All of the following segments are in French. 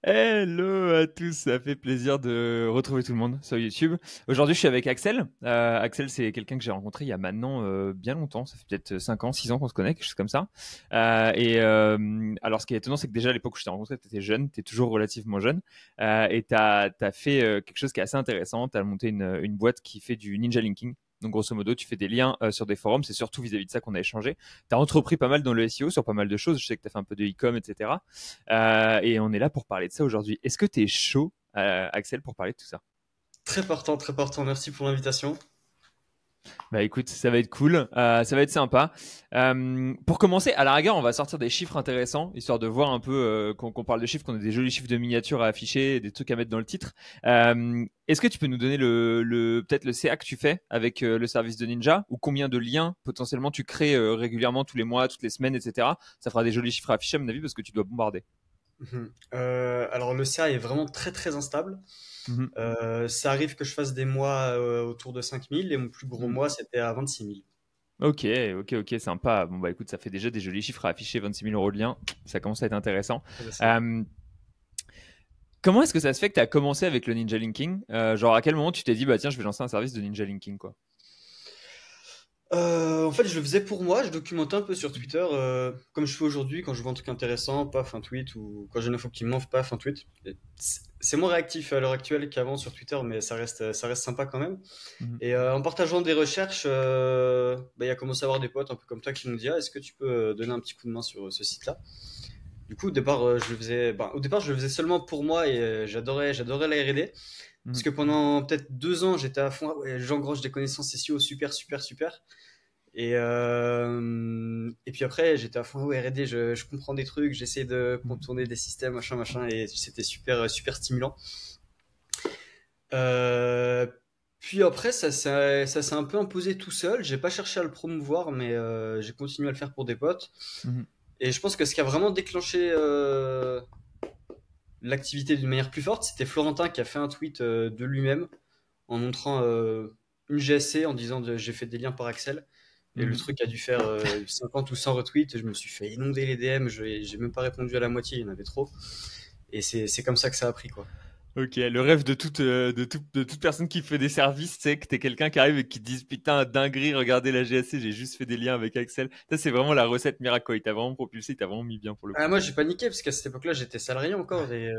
Hello à tous, ça fait plaisir de retrouver tout le monde sur YouTube. Aujourd'hui, je suis avec Axel. Axel, c'est quelqu'un que j'ai rencontré il y a maintenant bien longtemps. Ça fait peut-être 5 ans, 6 ans qu'on se connaît, quelque chose comme ça. Alors, ce qui est étonnant, c'est que déjà à l'époque où je t'ai rencontré, tu étais jeune, tu es toujours relativement jeune. Et tu as fait quelque chose qui est assez intéressant. Tu as monté une boîte qui fait du ninja linking. Donc, grosso modo, tu fais des liens sur des forums. C'est surtout vis-à-vis de ça qu'on a échangé. Tu as entrepris pas mal dans le SEO sur pas mal de choses. Je sais que tu as fait un peu de e-com, etc. Et on est là pour parler de ça aujourd'hui. Est-ce que tu es chaud, Axel, pour parler de tout ça? Très partant, très partant. Merci pour l'invitation. Bah écoute, ça va être cool, ça va être sympa. Pour commencer, à la rigueur, on va sortir des chiffres intéressants, histoire de voir un peu qu'on parle de chiffres, qu'on ait des jolis chiffres de miniatures à afficher, des trucs à mettre dans le titre. Est-ce que tu peux nous donner peut-être le CA que tu fais avec le service de Ninja, ou combien de liens potentiellement tu crées régulièrement tous les mois, toutes les semaines, etc. Ça fera des jolis chiffres à afficher à mon avis parce que tu dois bombarder. Alors le CA est vraiment très très instable. Mhm. Ça arrive que je fasse des mois autour de 5 000 et mon plus gros Mhm. mois c'était à 26 000. Ok, ok, sympa. Bon, bah écoute, ça fait déjà des jolis chiffres à afficher, 26 000 euros de lien. Ça commence à être intéressant. Je sais. Euh, Comment est-ce que ça se fait que tu as commencé avec le Ninja Linking? Genre, à quel moment tu t'es dit, bah tiens, je vais lancer un service de Ninja Linking, quoi? En fait, je le faisais pour moi, je documentais un peu sur Twitter, comme je fais aujourd'hui, quand je vois un truc intéressant, paf, un tweet, ou quand j'ai une info qui me manque, paf, un tweet. C'est moins réactif à l'heure actuelle qu'avant sur Twitter, mais ça reste sympa quand même. Mhm. Et en partageant des recherches, bah, il y a commencé à avoir des potes un peu comme toi qui nous disent ah, est-ce que tu peux donner un petit coup de main sur ce site-là? Du coup, au départ, je le faisais, ben, au départ, je le faisais seulement pour moi et j'adorais la R&D. Parce Mhm. que pendant peut-être 2 ans, j'étais à fond, ah ouais, j'engrange des connaissances SEO super, super, super. Et puis après, j'étais à fond, ah ouais, R&D, je comprends des trucs, j'essaie de Mhm. contourner des systèmes, machin, machin, et c'était super, super stimulant. Euh, Puis après, ça s'est un peu imposé tout seul. J'ai pas cherché à le promouvoir, mais j'ai continué à le faire pour des potes. Mhm. Et je pense que ce qui a vraiment déclenché l'activité d'une manière plus forte, c'était Florentin qui a fait un tweet de lui-même en montrant une GSC en disant j'ai fait des liens par Axel. Et le Mhm. truc a dû faire 50 ou 100 retweets. Je me suis fait inonder les DM. J'ai même pas répondu à la moitié, il y en avait trop. Et c'est comme ça que ça a pris, quoi. Ok, le rêve de toute personne qui fait des services, c'est que t'es quelqu'un qui arrive et qui te dise putain, dinguerie, regardez la GSC, j'ai juste fait des liens avec Axel. Ça, c'est vraiment la recette miracle, quoi. Il t'a vraiment propulsé, il t'a vraiment mis bien pour le Ah, coup. moi, j'ai paniqué parce qu'à cette époque-là, j'étais salarié encore et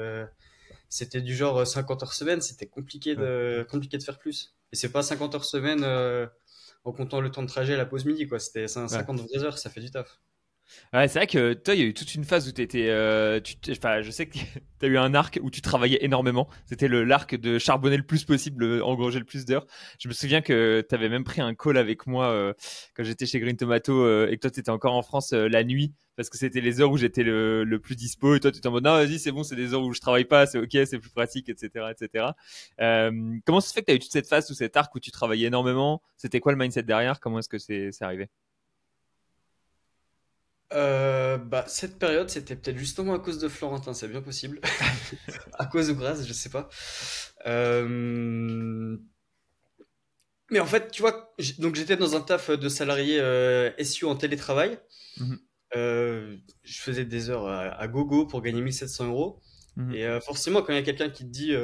c'était du genre 50 heures semaine. C'était Ouais. compliqué de faire plus. Et c'est pas 50 heures semaine en comptant le temps de trajet et la pause midi, quoi. C'était Ouais. 50 vraies heures, ça fait du taf. Ouais, c'est vrai que toi, il y a eu toute une phase où t'étais, enfin, je sais que t'as eu un arc où tu travaillais énormément. C'était l'arc de charbonner le plus possible, engranger le plus d'heures. Je me souviens que t'avais même pris un call avec moi quand j'étais chez Green Tomato et que toi, t'étais encore en France la nuit parce que c'était les heures où j'étais le plus dispo et toi, tu étais en mode non, vas-y, c'est bon, c'est des heures où je travaille pas, c'est ok, c'est plus pratique, etc., etc. Comment ça se fait que t'as eu toute cette phase, tout cet arc où tu travaillais énormément? C'était quoi le mindset derrière? Comment est-ce que c'est arrivé? Bah, cette période, c'était peut-être justement à cause de Florentin, c'est bien possible. À cause ou grâce, je sais pas. Euh, Mais en fait, tu vois, donc j'étais dans un taf de salarié SEO en télétravail. Mhm. Je faisais des heures à gogo pour gagner 1 700 euros. Mhm. Et forcément, quand il y a quelqu'un qui te dit,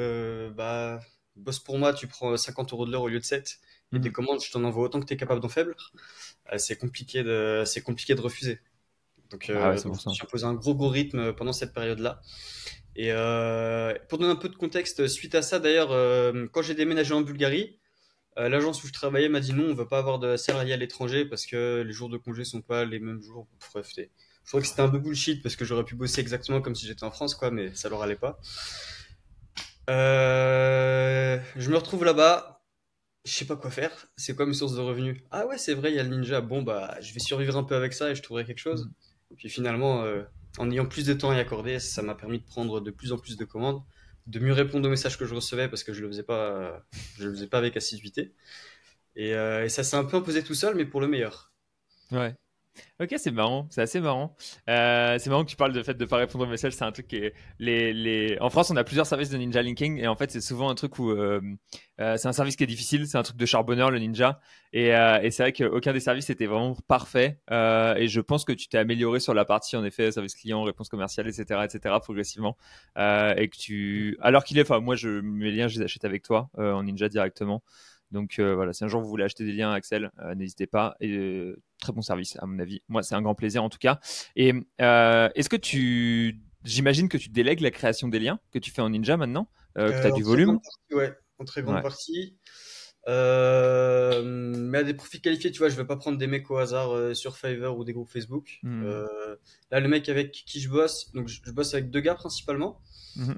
bah, bosse pour moi, tu prends 50 euros de l'heure au lieu de 7, et des Mhm. commandes, je t'en envoie autant que tu es capable d'en faire, c'est compliqué de refuser. Donc, Bah ouais, c'est donc pour je me ça. suis imposé un gros rythme pendant cette période-là. Et pour donner un peu de contexte, suite à ça, d'ailleurs, quand j'ai déménagé en Bulgarie, l'agence où je travaillais m'a dit non, on veut pas avoir de salariés à l'étranger parce que les jours de congé sont pas les mêmes jours. Bref, je trouvais que c'était un peu bullshit parce que j'aurais pu bosser exactement comme si j'étais en France, quoi, mais ça leur allait pas. Je me retrouve là-bas, je sais pas quoi faire. C'est quoi mes sources de revenus? Ah ouais, c'est vrai, il y a le ninja. Bon, bah, je vais survivre un peu avec ça et je trouverai quelque chose. Mhm. Puis finalement, en ayant plus de temps à y accorder, ça m'a permis de prendre de plus en plus de commandes, de mieux répondre aux messages que je recevais parce que je le faisais pas avec assiduité. Et ça s'est un peu imposé tout seul, mais pour le meilleur. Ouais. Ok, c'est marrant, c'est assez marrant. C'est marrant que tu parles de fait de pas répondre aux messages. C'est un truc qui est En France, on a plusieurs services de ninja linking et en fait, c'est souvent un truc où c'est un service qui est difficile. C'est un truc de charbonneur, le ninja. Et c'est vrai qu'aucun des services était vraiment parfait. Et je pense que tu t'es amélioré sur la partie en effet service client, réponse commerciale, etc., progressivement. Et que alors qu'il est, enfin, moi, mes liens, je les achète avec toi en ninja directement. Donc voilà, si un jour vous voulez acheter des liens Axel, n'hésitez pas. Et très bon service à mon avis. Moi, c'est un grand plaisir en tout cas. Et est-ce que j'imagine que tu délègues la création des liens que tu fais en Ninja maintenant, que tu as En du très grande volume. partie, ouais, en très grande Ouais. partie. Mais à des profils qualifiés, tu vois, je vais pas prendre des mecs au hasard sur Fiverr ou des groupes Facebook. Mhm. Là, le mec avec qui je bosse, donc je bosse avec deux gars principalement. Mhm.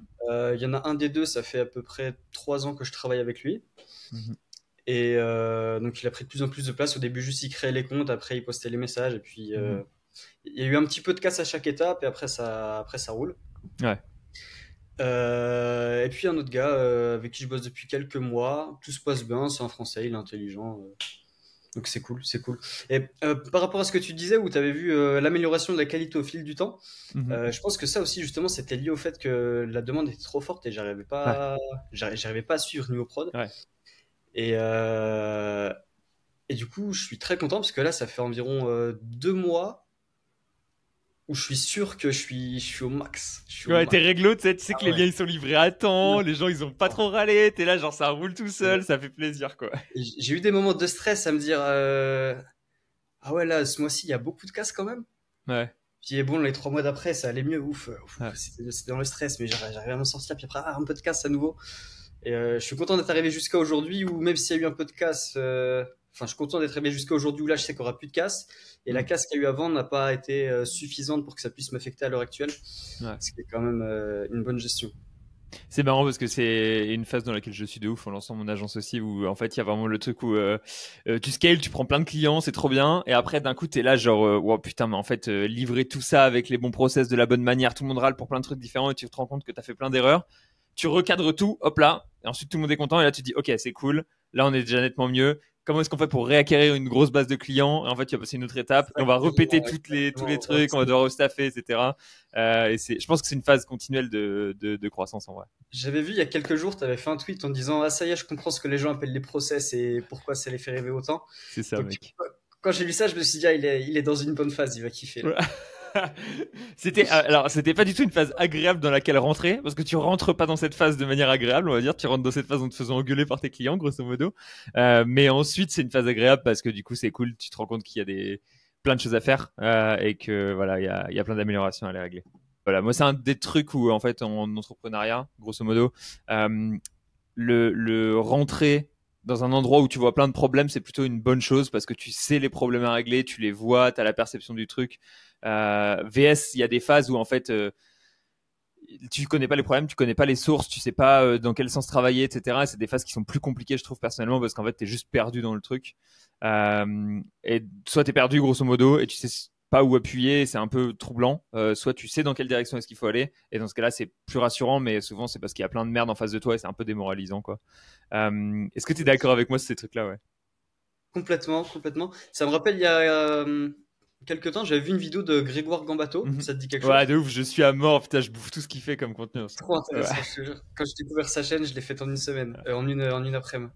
Il y en a un des deux, ça fait à peu près 3 ans que je travaille avec lui. Mhm. Et donc il a pris de plus en plus de place. Au début, juste il créait les comptes, après il postait les messages, et puis Mhm. il y a eu un petit peu de casse à chaque étape, et après ça roule. Ouais. Et puis un autre gars avec qui je bosse depuis quelques mois, tout se passe bien, c'est un Français, il est intelligent, donc c'est cool, c'est cool. Et par rapport à ce que tu disais, où tu avais vu l'amélioration de la qualité au fil du temps, Mhm. je pense que ça aussi justement c'était lié au fait que la demande était trop forte et Ouais. j'arrivais pas à suivre niveau prod. Ouais. Et, euh, et du coup, je suis très content parce que là, ça fait environ 2 mois où je suis sûr que je suis au max. Je suis au Ouais, t'es max. réglo, tu sais Ah que les ouais. liens ils sont livrés à temps, les gens ils ont pas trop râlé, t'es là genre ça roule tout seul, ça fait plaisir quoi. J'ai eu des moments de stress à me dire ah ouais, là, ce mois-ci, il y a beaucoup de casse quand même. Ouais. Puis bon, les 3 mois d'après, ça allait mieux. Ouf, Ouais. c'était dans le stress, mais j'arrivais à m'en sortir. Puis après, un peu de casse à nouveau. Et je suis content d'être arrivé jusqu'à aujourd'hui où même s'il y a eu un peu de casse, enfin, je suis content d'être arrivé jusqu'à aujourd'hui où là, je sais qu'il n'y aura plus de casse. Et la Mm. casse qu'il y a eu avant n'a pas été suffisante pour que ça puisse m'affecter à l'heure actuelle. Ouais. Ce qui est quand même une bonne gestion. C'est marrant parce que c'est une phase dans laquelle je suis de ouf en lançant mon agence aussi où en fait il y a vraiment le truc où tu scales, tu prends plein de clients, c'est trop bien et après d'un coup t'es là genre wow putain mais en fait livrer tout ça avec les bons process de la bonne manière, tout le monde râle pour plein de trucs différents et tu te rends compte que t'as fait plein d'erreurs, tu recadres tout, hop là et ensuite tout le monde est content et là tu te dis ok c'est cool, là on est déjà nettement mieux. Comment est-ce qu'on fait pour réacquérir une grosse base de clients? Et en fait, tu vas passer une autre étape et on va répéter Exactement, tous les exactement. Ouais, trucs, on va devoir restaffer, etc. Je pense que c'est une phase continuelle de croissance en vrai. j'avais vu il y a quelques jours, tu avais fait un tweet en disant ah ça y est, je comprends ce que les gens appellent les process et pourquoi ça les fait rêver autant. C'est ça, Donc mec. quand j'ai lu ça, je me suis dit ah, il est dans une bonne phase, il va kiffer là. Ouais. C'était pas du tout une phase agréable dans laquelle rentrer, parce que tu rentres pas dans cette phase de manière agréable, on va dire. Tu rentres dans cette phase en te faisant engueuler par tes clients, grosso modo. Mais ensuite, c'est une phase agréable parce que du coup, c'est cool. Tu te rends compte qu'il y a plein de choses à faire et que voilà, il y a plein d'améliorations à les régler. Voilà, moi, c'est un des trucs où, en fait, en entrepreneuriat, grosso modo, euh, le rentrer dans un endroit où tu vois plein de problèmes, c'est plutôt une bonne chose parce que tu sais les problèmes à régler, tu les vois, tu as la perception du truc. VS, il y a des phases où en fait tu connais pas les problèmes, tu connais pas les sources, tu sais pas dans quel sens travailler, etc. Et c'est des phases qui sont plus compliquées, je trouve personnellement, parce qu'en fait t'es juste perdu dans le truc. Et soit t'es perdu grosso modo et tu sais pas où appuyer, c'est un peu troublant. Soit tu sais dans quelle direction est-ce qu'il faut aller, et dans ce cas-là c'est plus rassurant, mais souvent c'est parce qu'il y a plein de merde en face de toi et c'est un peu démoralisant quoi. Est-ce que tu es d'accord avec moi sur ces trucs-là, ouais? Complètement, complètement. Ça me rappelle il y a quelques temps, j'avais vu une vidéo de Grégoire Gambato. Mhm. Ça te dit quelque Ouais, chose? de ouf, je suis à mort, putain, je bouffe tout ce qu'il fait comme contenu. Trop Ouais. intéressant, je te jure. Quand j'ai découvert sa chaîne, je l'ai faite en une semaine, en une après-midi.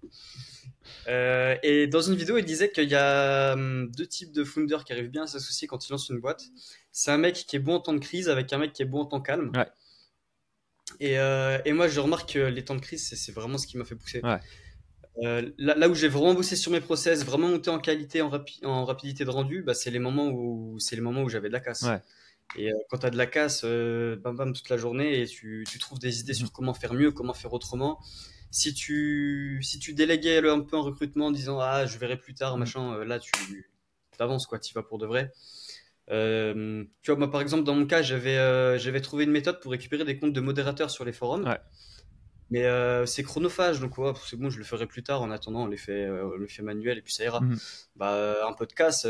Et dans une vidéo, il disait qu'il y a deux types de founders qui arrivent bien à s'associer quand ils lancent une boîte. C'est un mec qui est bon en temps de crise avec un mec qui est bon en temps calme. Ouais, Et moi, je remarque que les temps de crise, c'est vraiment ce qui m'a fait pousser. ouais. Là où j'ai vraiment bossé sur mes process, vraiment monté en qualité, en rapidité de rendu, bah, c'est les moments où j'avais de la casse. Ouais. Et quand tu as de la casse, bam bam toute la journée et tu trouves des idées Mhm. sur comment faire mieux, comment faire autrement. Si tu déléguais un peu un recrutement en disant ah je verrai plus tard Mhm. machin, là tu avances quoi, tu vas pour de vrai. Tu vois moi par exemple dans mon cas j'avais trouvé une méthode pour récupérer des comptes de modérateurs sur les forums. Ouais. Mais c'est chronophage, donc ouais, c'est bon, je le ferai plus tard. En attendant, on le fait manuel et puis ça ira. Mhm. Bah, un podcast,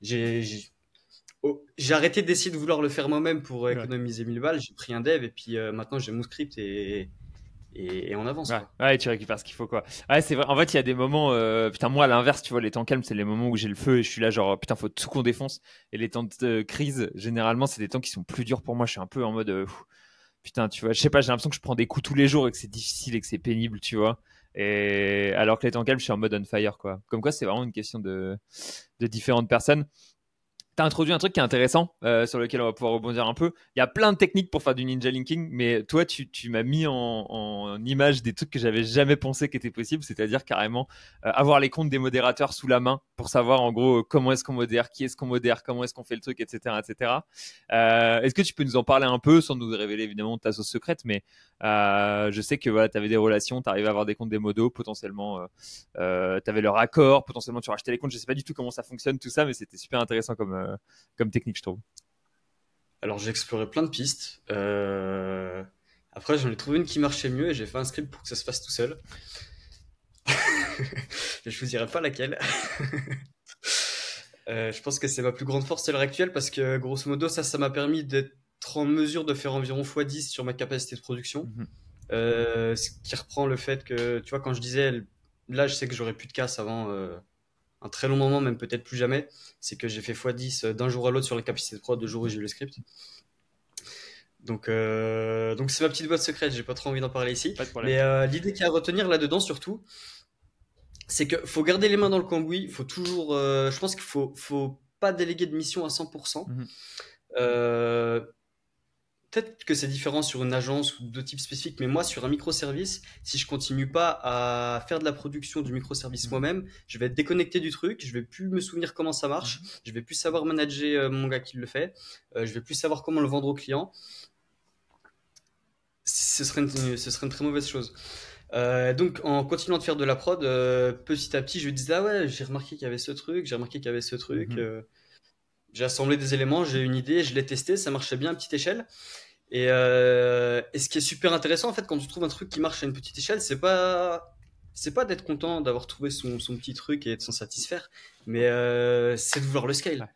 j'ai arrêté d'essayer de vouloir le faire moi-même pour Ouais. économiser 1000 balles. J'ai pris un dev et puis maintenant j'ai mon script et on avance, Ouais, quoi. ouais, tu récupères ce qu'il faut, quoi. Ouais, c'est vrai. En fait, il y a des moments, putain, moi, à l'inverse, tu vois, les temps calmes, c'est les moments où j'ai le feu et je suis là, genre, putain, faut tout qu'on défonce. Et les temps de crise, généralement, c'est des temps qui sont plus durs pour moi. Je suis un peu en mode, putain, tu vois, je sais pas, j'ai l'impression que je prends des coups tous les jours et que c'est difficile et que c'est pénible, tu vois. Et alors que les temps calmes, je suis en mode on fire, quoi. Comme quoi, c'est vraiment une question de différentes personnes. T'as introduit un truc qui est intéressant, sur lequel on va pouvoir rebondir un peu. Il y a plein de techniques pour faire du ninja linking, mais toi, tu m'as mis en image des trucs que j'avais jamais pensé qu'étaient possibles, c'est-à-dire carrément avoir les comptes des modérateurs sous la main pour savoir en gros comment est-ce qu'on modère, qui est-ce qu'on modère, comment est-ce qu'on fait le truc, etc., etc. Est-ce que tu peux nous en parler un peu sans nous révéler évidemment ta sauce secrète, mais je sais que voilà, tu avais des relations, tu arrivais à avoir des comptes des modos, potentiellement tu avais leur accord, potentiellement tu rachetais les comptes, je sais pas du tout comment ça fonctionne tout ça, mais c'était super intéressant comme technique, je trouve. Alors, j'ai exploré plein de pistes. Après, j'en ai trouvé une qui marchait mieux et j'ai fait un script pour que ça se fasse tout seul. Je vous dirai pas laquelle. Je pense que c'est ma plus grande force à l'heure actuelle parce que, grosso modo, ça m'a permis d'être en mesure de faire environ x10 sur ma capacité de production. Mhm. Ce qui reprend le fait que, tu vois, quand je disais, là, je sais que j'aurais plus de casse avant un très long moment, même peut-être plus jamais, c'est que j'ai fait x10 d'un jour à l'autre sur la capacité de prod, le jour où j'ai eu le script. Donc c'est ma petite boîte secrète, j'ai pas trop envie d'en parler ici. Pas de problème. Mais l'idée qu'il y a à retenir là-dedans surtout, c'est que faut garder les mains dans le cambouis, faut toujours, je pense qu'il faut pas déléguer de mission à 100%. Mhm. Euh, Peut-être que c'est différent sur une agence ou de type spécifique, mais moi, sur un microservice, si je continue pas à faire de la production du microservice Mhm. moi-même, je vais être déconnecté du truc, je vais plus me souvenir comment ça marche, Mhm. je vais plus savoir manager mon gars qui le fait, je vais plus savoir comment le vendre au client. Ce serait une très mauvaise chose. Donc, en continuant de faire de la prod, petit à petit, je me disais, ah ouais, j'ai remarqué qu'il y avait ce truc, j'ai remarqué qu'il y avait ce truc. Mhm. J'ai assemblé des éléments, j'ai une idée, je l'ai testé, ça marchait bien à petite échelle. Et ce qui est super intéressant, en fait, quand tu trouves un truc qui marche à une petite échelle, c'est pas d'être content d'avoir trouvé son petit truc et de s'en satisfaire, mais c'est de vouloir le scale. Ouais.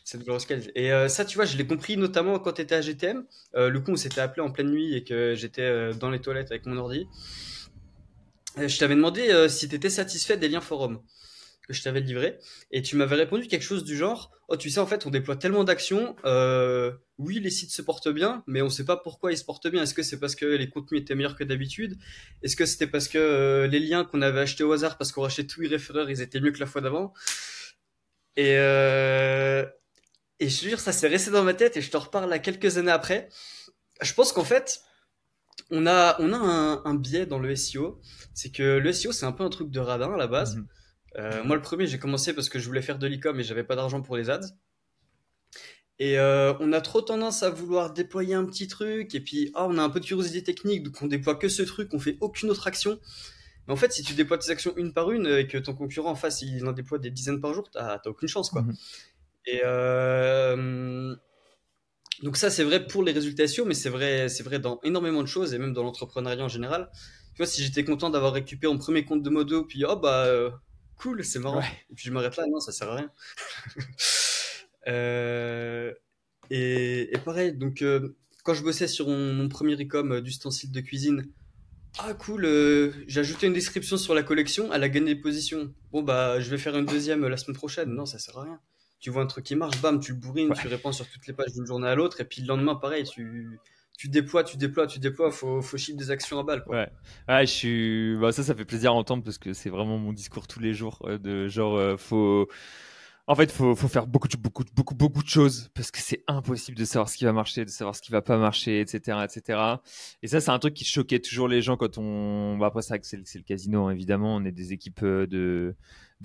C'est de vouloir le scale. Et ça, tu vois, je l'ai compris notamment quand tu étais à GTM, le coup où on s'était appelé en pleine nuit et que j'étais dans les toilettes avec mon ordi. Je t'avais demandé si tu étais satisfait des liens forums que je t'avais livrés, et tu m'avais répondu quelque chose du genre, oh tu sais en fait on déploie tellement d'actions, oui les sites se portent bien, mais on sait pas pourquoi ils se portent bien. Est-ce que c'est parce que les contenus étaient meilleurs que d'habitude? Est-ce que c'était parce que les liens qu'on avait achetés au hasard parce qu'on rachetait tout e-référeur, ils étaient mieux que la fois d'avant? Et, euh, et je te jure, ça s'est resté dans ma tête et je te reparle là quelques années après. Je pense qu'en fait, on a un biais dans le SEO, c'est que le SEO c'est un peu un truc de radin à la base. Mhm. Moi, le premier, j'ai commencé parce que je voulais faire de l'e-com et j'avais pas d'argent pour les ads. Et on a trop tendance à vouloir déployer un petit truc et puis on a un peu de curiosité technique, donc on déploie que ce truc, on fait aucune autre action. Mais en fait, si tu déploies tes actions une par une et que ton concurrent en face il en déploie des dizaines par jour, t'as aucune chance, quoi. Mhm. Et donc ça, c'est vrai pour les résultats SEO, mais c'est vrai dans énormément de choses et même dans l'entrepreneuriat en général. Tu vois, si j'étais content d'avoir récupéré mon premier compte de modo, puis oh bah cool, c'est marrant, Ouais. et puis je m'arrête là, non, ça sert à rien. Euh, et pareil, donc quand je bossais sur mon premier e-com d'ustensiles de cuisine, ah cool, j'ai ajouté une description sur la collection, elle a gagné des positions. Bon bah je vais faire une deuxième la semaine prochaine. Non, ça sert à rien. Tu vois un truc qui marche, bam, tu le bourrines, tu Ouais. répands sur toutes les pages d'une journée à l'autre, et puis le lendemain, pareil, tu déploies, tu déploies, tu déploies, faut ship des actions à balle, quoi. Ouais. Ouais, je suis. Bah, ça fait plaisir à entendre parce que c'est vraiment mon discours tous les jours de genre, faut. En fait, faut faire beaucoup de choses parce que c'est impossible de savoir ce qui va marcher, de savoir ce qui va pas marcher, etc., etc. Et ça, c'est un truc qui choquait toujours les gens quand on. Bah, après, c'est le casino, hein, évidemment. On est des équipes de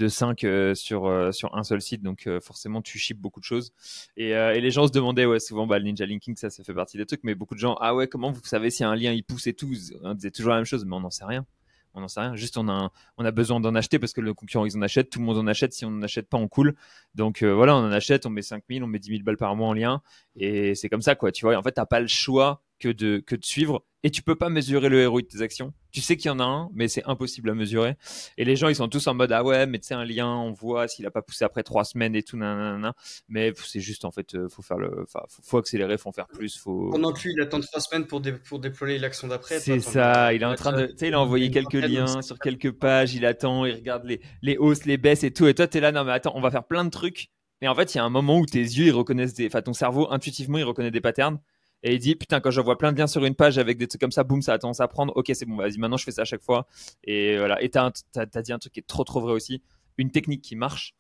5 sur un seul site, donc forcément, tu ships beaucoup de choses. Et les gens se demandaient, ouais, souvent, bah, le ninja linking, ça fait partie des trucs, mais beaucoup de gens, ah ouais, comment vous savez si un lien il pousse et tout? On disait toujours la même chose, mais on n'en sait rien. On n'en sait rien. Juste, on a besoin d'en acheter parce que le concurrent, ils en achètent. Tout le monde en achète. Si on n'en achète pas, on coule. Donc voilà, on en achète. On met 5 000, on met 10 000 balles par mois en lien. Et c'est comme ça, quoi. Tu vois, et en fait, tu n'as pas le choix que de suivre. Et tu peux pas mesurer le ROI de tes actions. Tu sais qu'il y en a un, mais c'est impossible à mesurer. Et les gens, ils sont tous en mode, ah ouais, mais tu sais, un lien, on voit s'il a pas poussé après 3 semaines et tout, nanana. Mais c'est juste, en fait, faut accélérer, faut en faire plus, faut. Pendant que lui, il attend 3 semaines pour déployer l'action d'après, toi, C'est ça, il est en train de, tu sais, il a envoyé une quelques vingtaine, donc liens sur quelques pages, il attend, il regarde les hausses, les baisses et tout. Et toi, t'es là, non, mais attends, on va faire plein de trucs. Et en fait, il y a un moment où tes yeux, ils reconnaissent enfin, ton cerveau, intuitivement, il reconnaît des patterns. Et il dit, putain, quand je vois plein de liens sur une page avec des trucs comme ça, boum, ça a tendance à prendre. Ok, c'est bon, vas-y, maintenant je fais ça à chaque fois. Et voilà. Et t'as dit un truc qui est trop, trop vrai aussi. Une technique qui marche,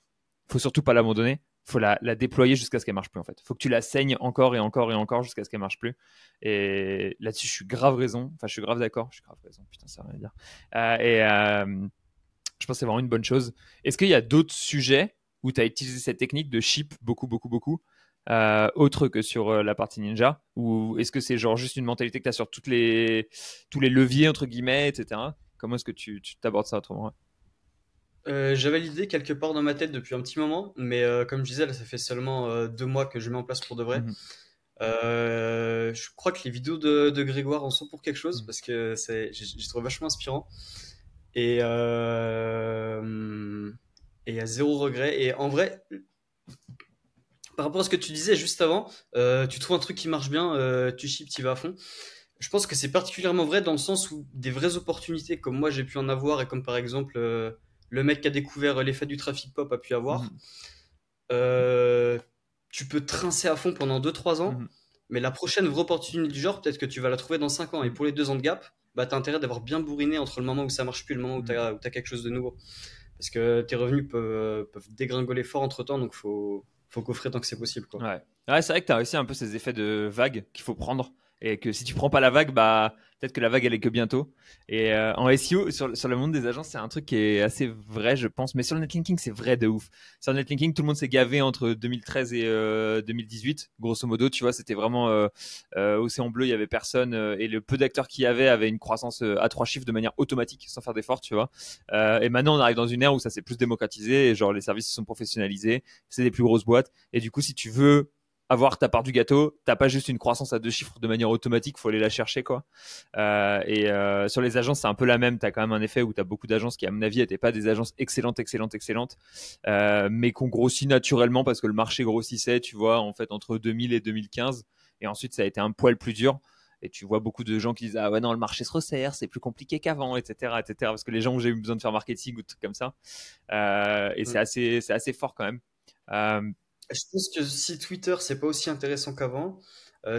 faut surtout pas l'abandonner. Faut la déployer jusqu'à ce qu'elle marche plus, en fait. Faut que tu la saignes encore et encore et encore jusqu'à ce qu'elle marche plus. Et là-dessus, je suis grave raison. Enfin, je suis grave d'accord. Je suis grave raison. Putain, ça veut rien dire. Je pense que c'est vraiment une bonne chose. Est-ce qu'il y a d'autres sujets où tu as utilisé cette technique de ship beaucoup, beaucoup, beaucoup, autre que sur la partie ninja? Ou est-ce que c'est genre juste une mentalité que tu as sur tous les leviers, entre guillemets, etc. Comment est-ce que tu t'abordes ça autrement? J'avais l'idée quelque part dans ma tête depuis un petit moment, mais comme je disais, là, ça fait seulement 2 mois que je mets en place pour de vrai. Mhm. Je crois que les vidéos de Grégoire en sont pour quelque chose Mhm. parce que j'ai trouvé vachement inspirant et il y a zéro regret. Et en vrai, par rapport à ce que tu disais juste avant, tu trouves un truc qui marche bien, tu chips, tu vas à fond. Je pense que c'est particulièrement vrai dans le sens où des vraies opportunités comme moi j'ai pu en avoir et comme par exemple le mec qui a découvert l'effet du traffic pop a pu avoir, Mhm. euh, tu peux trincer à fond pendant 2 3 ans, Mhm. mais la prochaine vraie opportunité du genre, peut-être que tu vas la trouver dans 5 ans. Et Mhm. pour les 2 ans de gap, bah, tu as intérêt d'avoir bien bourriné entre le moment où ça marche plus et le moment où tu Mhm. as, quelque chose de nouveau. Parce que tes revenus peuvent dégringoler fort entre temps, donc faut coffrer tant que c'est possible, quoi. Ouais. Ouais, c'est vrai que tu as aussi un peu ces effets de vague qu'il faut prendre. Et que si tu prends pas la vague, bah, peut-être que la vague, elle est que bientôt. Et en SEO, sur le monde des agences, c'est un truc qui est assez vrai, je pense. Mais sur le netlinking, c'est vrai de ouf. Sur le netlinking, tout le monde s'est gavé entre 2013 et 2018. Grosso modo, tu vois, c'était vraiment Océan Bleu, il y avait personne. Et le peu d'acteurs qu'il y avait avaient une croissance à 3 chiffres de manière automatique, sans faire d'effort, tu vois. Et maintenant, on arrive dans une ère où ça s'est plus démocratisé. Et genre, les services se sont professionnalisés. C'est des plus grosses boîtes. Et du coup, si tu veux avoir ta part du gâteau, t'as pas juste une croissance à 2 chiffres de manière automatique, faut aller la chercher, quoi. Sur les agences, c'est un peu la même. T'as quand même un effet où t'as beaucoup d'agences qui, à mon avis, n'étaient pas des agences excellentes, excellentes, excellentes, mais qu'on grossit naturellement parce que le marché grossissait, tu vois, en fait, entre 2000 et 2015. Et ensuite, ça a été un poil plus dur. Et tu vois beaucoup de gens qui disent, ah ouais, non, le marché se resserre, c'est plus compliqué qu'avant, etc., etc. Parce que les gens où j'ai eu besoin de faire marketing ou des trucs comme ça. Et Mm. c'est assez fort quand même. Euh, Je pense que si Twitter c'est pas aussi intéressant qu'avant,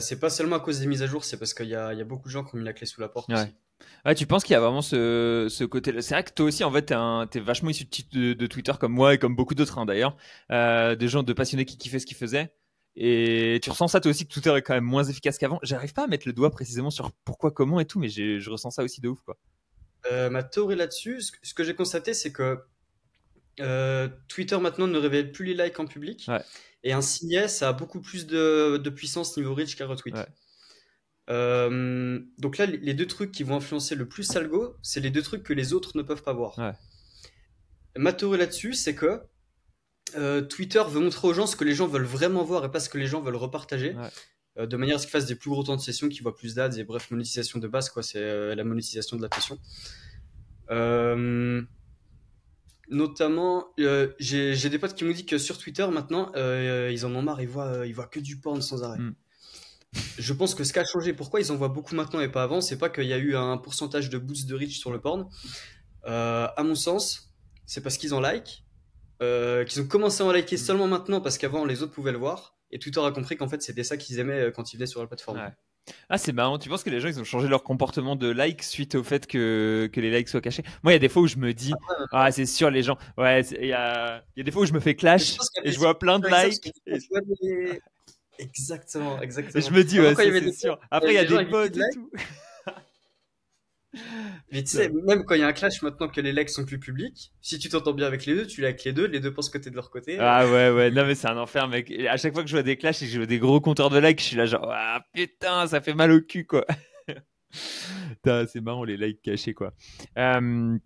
c'est pas seulement à cause des mises à jour, c'est parce qu'il y a beaucoup de gens qui ont mis la clé sous la porte ouais. aussi. Ouais, tu penses qu'il y a vraiment ce côté-là. C'est vrai que toi aussi, en fait, t'es vachement issu de Twitter comme moi et comme beaucoup d'autres, hein, d'ailleurs, des gens de passionnés qui kiffaient ce qu'ils faisaient. Et tu ressens ça toi aussi que Twitter est quand même moins efficace qu'avant. J'arrive pas à mettre le doigt précisément sur pourquoi, comment et tout, mais je ressens ça aussi de ouf, quoi. Ma théorie là-dessus, ce que j'ai constaté, c'est que Twitter maintenant ne révèle plus les likes en public. Ouais, Et un signet, ça a beaucoup plus de puissance niveau reach qu'un ouais, retweet. Donc là, les 2 trucs qui vont influencer le plus Algo, c'est les 2 trucs que les autres ne peuvent pas voir. ouais, Ma théorie là-dessus, c'est que Twitter veut montrer aux gens ce que les gens veulent vraiment voir et pas ce que les gens veulent repartager, ouais. de manière à ce qu'ils fassent des plus gros temps de session, qu'ils voient plus d'ads et bref, monétisation de base, quoi, c'est la monétisation de l'attention. Euh, Notamment, j'ai des potes qui m'ont dit que sur Twitter maintenant, ils en ont marre, ils voient que du porn sans arrêt. Hmm. Je pense que ce qui a changé, pourquoi ils en voient beaucoup maintenant et pas avant, c'est pas qu'il y a eu un pourcentage de boost de reach sur le porn. À mon sens, c'est parce qu'ils en like, qu'ils ont commencé à en liker Hmm. seulement maintenant parce qu'avant les autres pouvaient le voir. Et Twitter a compris qu'en fait c'était ça qu'ils aimaient quand ils venaient sur la plateforme. Ouais. Ah, c'est marrant. Tu penses que les gens, ils ont changé leur comportement de like suite au fait que les likes soient cachés? Moi, il y a des fois où je me dis, ah, c'est sûr, les gens. Ouais, il y a des fois où je me fais Mais je clash pense qu'il y et avait je vois plein de avec ça parce que likes. du coup, tu vois exactement, Et je exactement. me dis, Avant ouais, quand il y ça, avait c'est des sûr. clashs, Après, il y a les gens des évitaient potes de et like. tout. Mais tu sais, Putain. même quand il y a un clash maintenant que les likes sont plus publics, si tu t'entends bien avec les deux, les deux pensent que t'es de leur côté. Ah ouais, ouais. Du Non, coup, mais c'est un enfer, mec. Et à chaque fois que je vois des clashs et que je vois des gros compteurs de likes, je suis là, genre, ah, putain, ça fait mal au cul, quoi. Putain, c'est marrant, les likes cachés, quoi. Euh,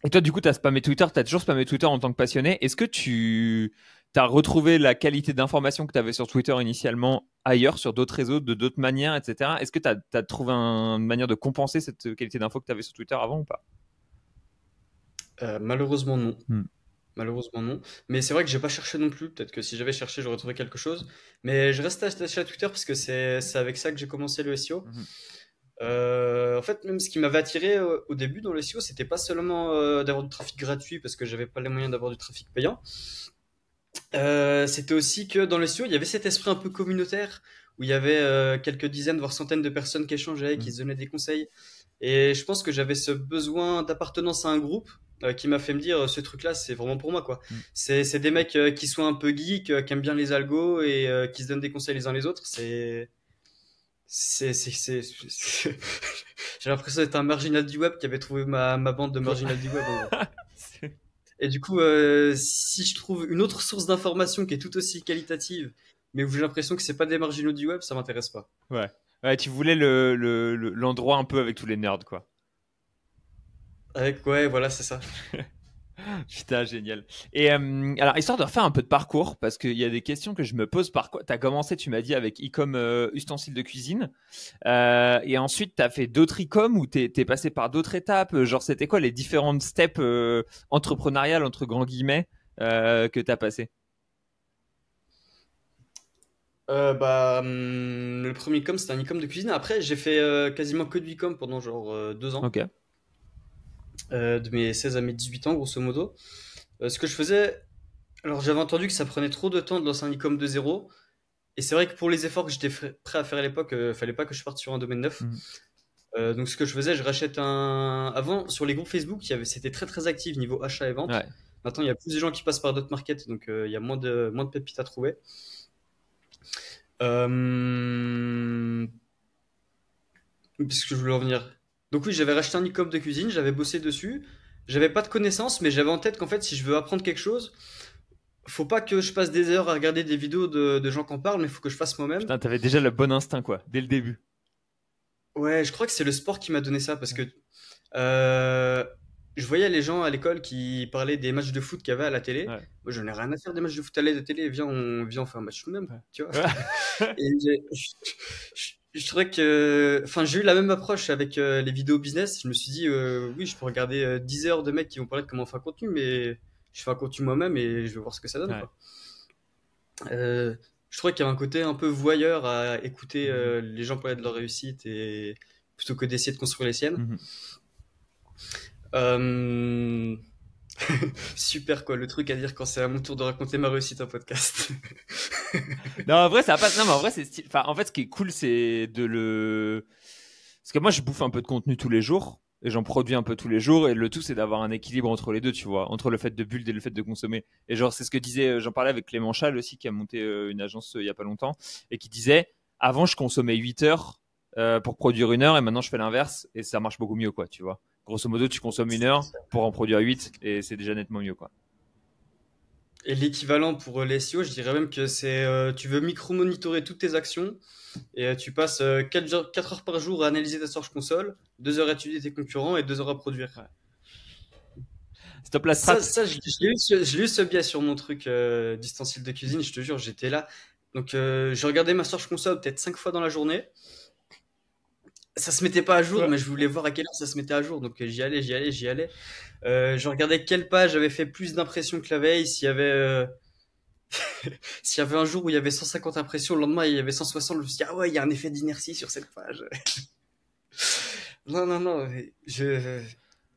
Et toi, du coup, t'as spammé Twitter, t'as toujours spammé Twitter en tant que passionné. Est-ce que as retrouvé la qualité d'information que tu avais sur Twitter initialement ailleurs, sur d'autres réseaux, de d'autres manières, etc. Est-ce que tu as trouvé une manière de compenser cette qualité d'info que tu avais sur Twitter avant ou pas? Malheureusement, non. Hmm. Malheureusement, non. Mais c'est vrai que j'ai pas cherché non plus. Peut-être que si j'avais cherché, j'aurais trouvé quelque chose. Mais je reste attaché à Twitter parce que c'est avec ça que j'ai commencé le SEO. Mhm. En fait, même ce qui m'avait attiré au début dans le SEO, c'était pas seulement d'avoir du trafic gratuit parce que j'avais pas les moyens d'avoir du trafic payant. C'était aussi que dans le SEO, il y avait cet esprit un peu communautaire où il y avait quelques dizaines, voire centaines de personnes qui échangeaient, qui Mhm. se donnaient des conseils. Et je pense que j'avais ce besoin d'appartenance à un groupe qui m'a fait me dire ce truc-là, c'est vraiment pour moi, quoi. Mhm. C'est des mecs qui sont un peu geeks, qui aiment bien les algos et qui se donnent des conseils les uns les autres. J'ai l'impression d'être un marginal du web qui avait trouvé ma bande de marginal du web, en gros. C'est- Et du coup, si je trouve une autre source d'information qui est tout aussi qualitative, mais où j'ai l'impression que c'est pas des marginaux du web, ça m'intéresse pas. Ouais. Ouais, tu voulais l'endroit un peu avec tous les nerds, quoi. Avec, ouais, voilà, c'est ça. Putain, génial. Et alors, histoire de refaire un peu de parcours, parce qu'il y a des questions que je me pose. Par quoi tu as commencé, tu m'as dit, avec e-com ustensiles de cuisine. Et ensuite, tu as fait d'autres e-com ou tu es passé par d'autres étapes. Genre, c'était quoi les différentes steps entrepreneuriales, entre grands guillemets, que tu as passé? Le premier e-com, c'était un e-com de cuisine. Après, j'ai fait quasiment que du e-com pendant genre 2 ans, Ok. de mes 16 à mes 18 ans, grosso modo. Ce que je faisais, alors j'avais entendu que ça prenait trop de temps de lancer un e-com de zéro. Et c'est vrai que pour les efforts que j'étais prêt à faire à l'époque, fallait pas que je parte sur un domaine neuf. Mhm. Donc ce que je faisais, je rachète un. Avant, sur les groupes Facebook, c'était très très actif niveau achat et vente. Ouais. Maintenant, il y a plus de gens qui passent par d'autres markets, donc il y a moins de pépites à trouver. Euh... Puisque je voulais en venir. Donc oui, j'avais racheté un e-com de cuisine, j'avais bossé dessus. J'avais pas de connaissances, mais j'avais en tête qu'en fait, si je veux apprendre quelque chose, faut pas que je passe des heures à regarder des vidéos de gens qui en parlent, mais faut que je fasse moi-même. Putain, t'avais déjà le bon instinct, quoi, dès le début. Ouais, je crois que c'est le sport qui m'a donné ça parce que euh, je voyais les gens à l'école qui parlaient des matchs de foot qu'il y avait à la télé. Ouais. Moi, je n'ai rien à faire des matchs de foot à la télé. Viens, on fait un match nous-mêmes, Ouais. tu vois. Ouais. Et je trouvais que, enfin, j'ai eu la même approche avec les vidéos business. Je me suis dit, oui, je peux regarder 10 heures de mecs qui vont parler de comment on fait un contenu, mais je fais un contenu moi-même et je vais voir ce que ça donne, Ouais. quoi. Euh, je trouvais qu'il y avait un côté un peu voyeur à écouter Mhm. les gens parler de leur réussite et plutôt que d'essayer de construire les siennes. Mhm. Euh, Super quoi, le truc à dire quand c'est à mon tour de raconter ma réussite en podcast. Non, en vrai, ça va pas. Non, mais en vrai, c'est enfin, en fait, ce qui est cool, c'est parce que moi, je bouffe un peu de contenu tous les jours et j'en produis un peu tous les jours. Et le tout, c'est d'avoir un équilibre entre les deux, tu vois, entre le fait de build et le fait de consommer. Et genre, c'est ce que disait, j'en parlais avec Clément Chal aussi, qui a monté une agence il y a pas longtemps et qui disait, avant, je consommais 8 heures pour produire 1 heure et maintenant, je fais l'inverse et ça marche beaucoup mieux, quoi, tu vois. Grosso modo, tu consommes 1 heure pour en produire 8 et c'est déjà nettement mieux, quoi. Et l'équivalent pour les SEO, je dirais même que c'est tu veux micro-monitorer toutes tes actions et tu passes 4 heures par jour à analyser ta Search Console, 2 heures à étudier tes concurrents et 2 heures à produire. Ouais. Stop la Ça, strat. ça je l'ai eu ce biais sur mon truc d'ustensile de cuisine, je te jure, j'étais là. Donc j'ai regardé ma Search Console peut-être 5 fois dans la journée. Ça se mettait pas à jour, Ouais. mais je voulais voir à quelle heure ça se mettait à jour. Donc j'y allais. Je regardais quelle page avait fait plus d'impressions que la veille. S'il y avait un jour où il y avait 150 impressions, le lendemain il y avait 160, je me suis dit, ah ouais, il y a un effet d'inertie sur cette page. Non, non, non.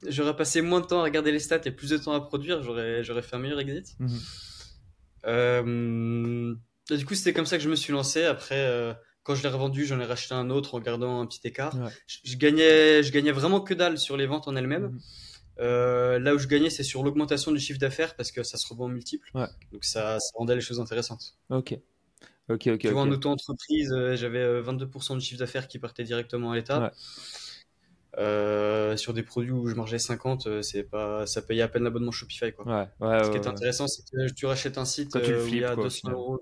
J'aurais passé moins de temps à regarder les stats et plus de temps à produire, j'aurais fait un meilleur exit. Mhm. Et du coup, c'était comme ça que je me suis lancé. Après, quand je l'ai revendu, j'en ai racheté un autre en gardant un petit écart. Ouais. Je gagnais vraiment que dalle sur les ventes en elles-mêmes. Mhm. Là où je gagnais, c'est sur l'augmentation du chiffre d'affaires parce que ça se revend en multiples. Ouais. Donc ça rendait les choses intéressantes. Ok. Ok, ok, Tu vois, en ok. auto-entreprise, j'avais 22% de chiffre d'affaires qui partait directement à l'État. Ouais. Sur des produits où je margeais 50, ça payait à peine l'abonnement Shopify, quoi. Ouais, ouais, Ce qui ouais, est ouais. intéressant, c'est que tu rachètes un site Quand tu le où il y flippes, a quoi, au 200 final. euros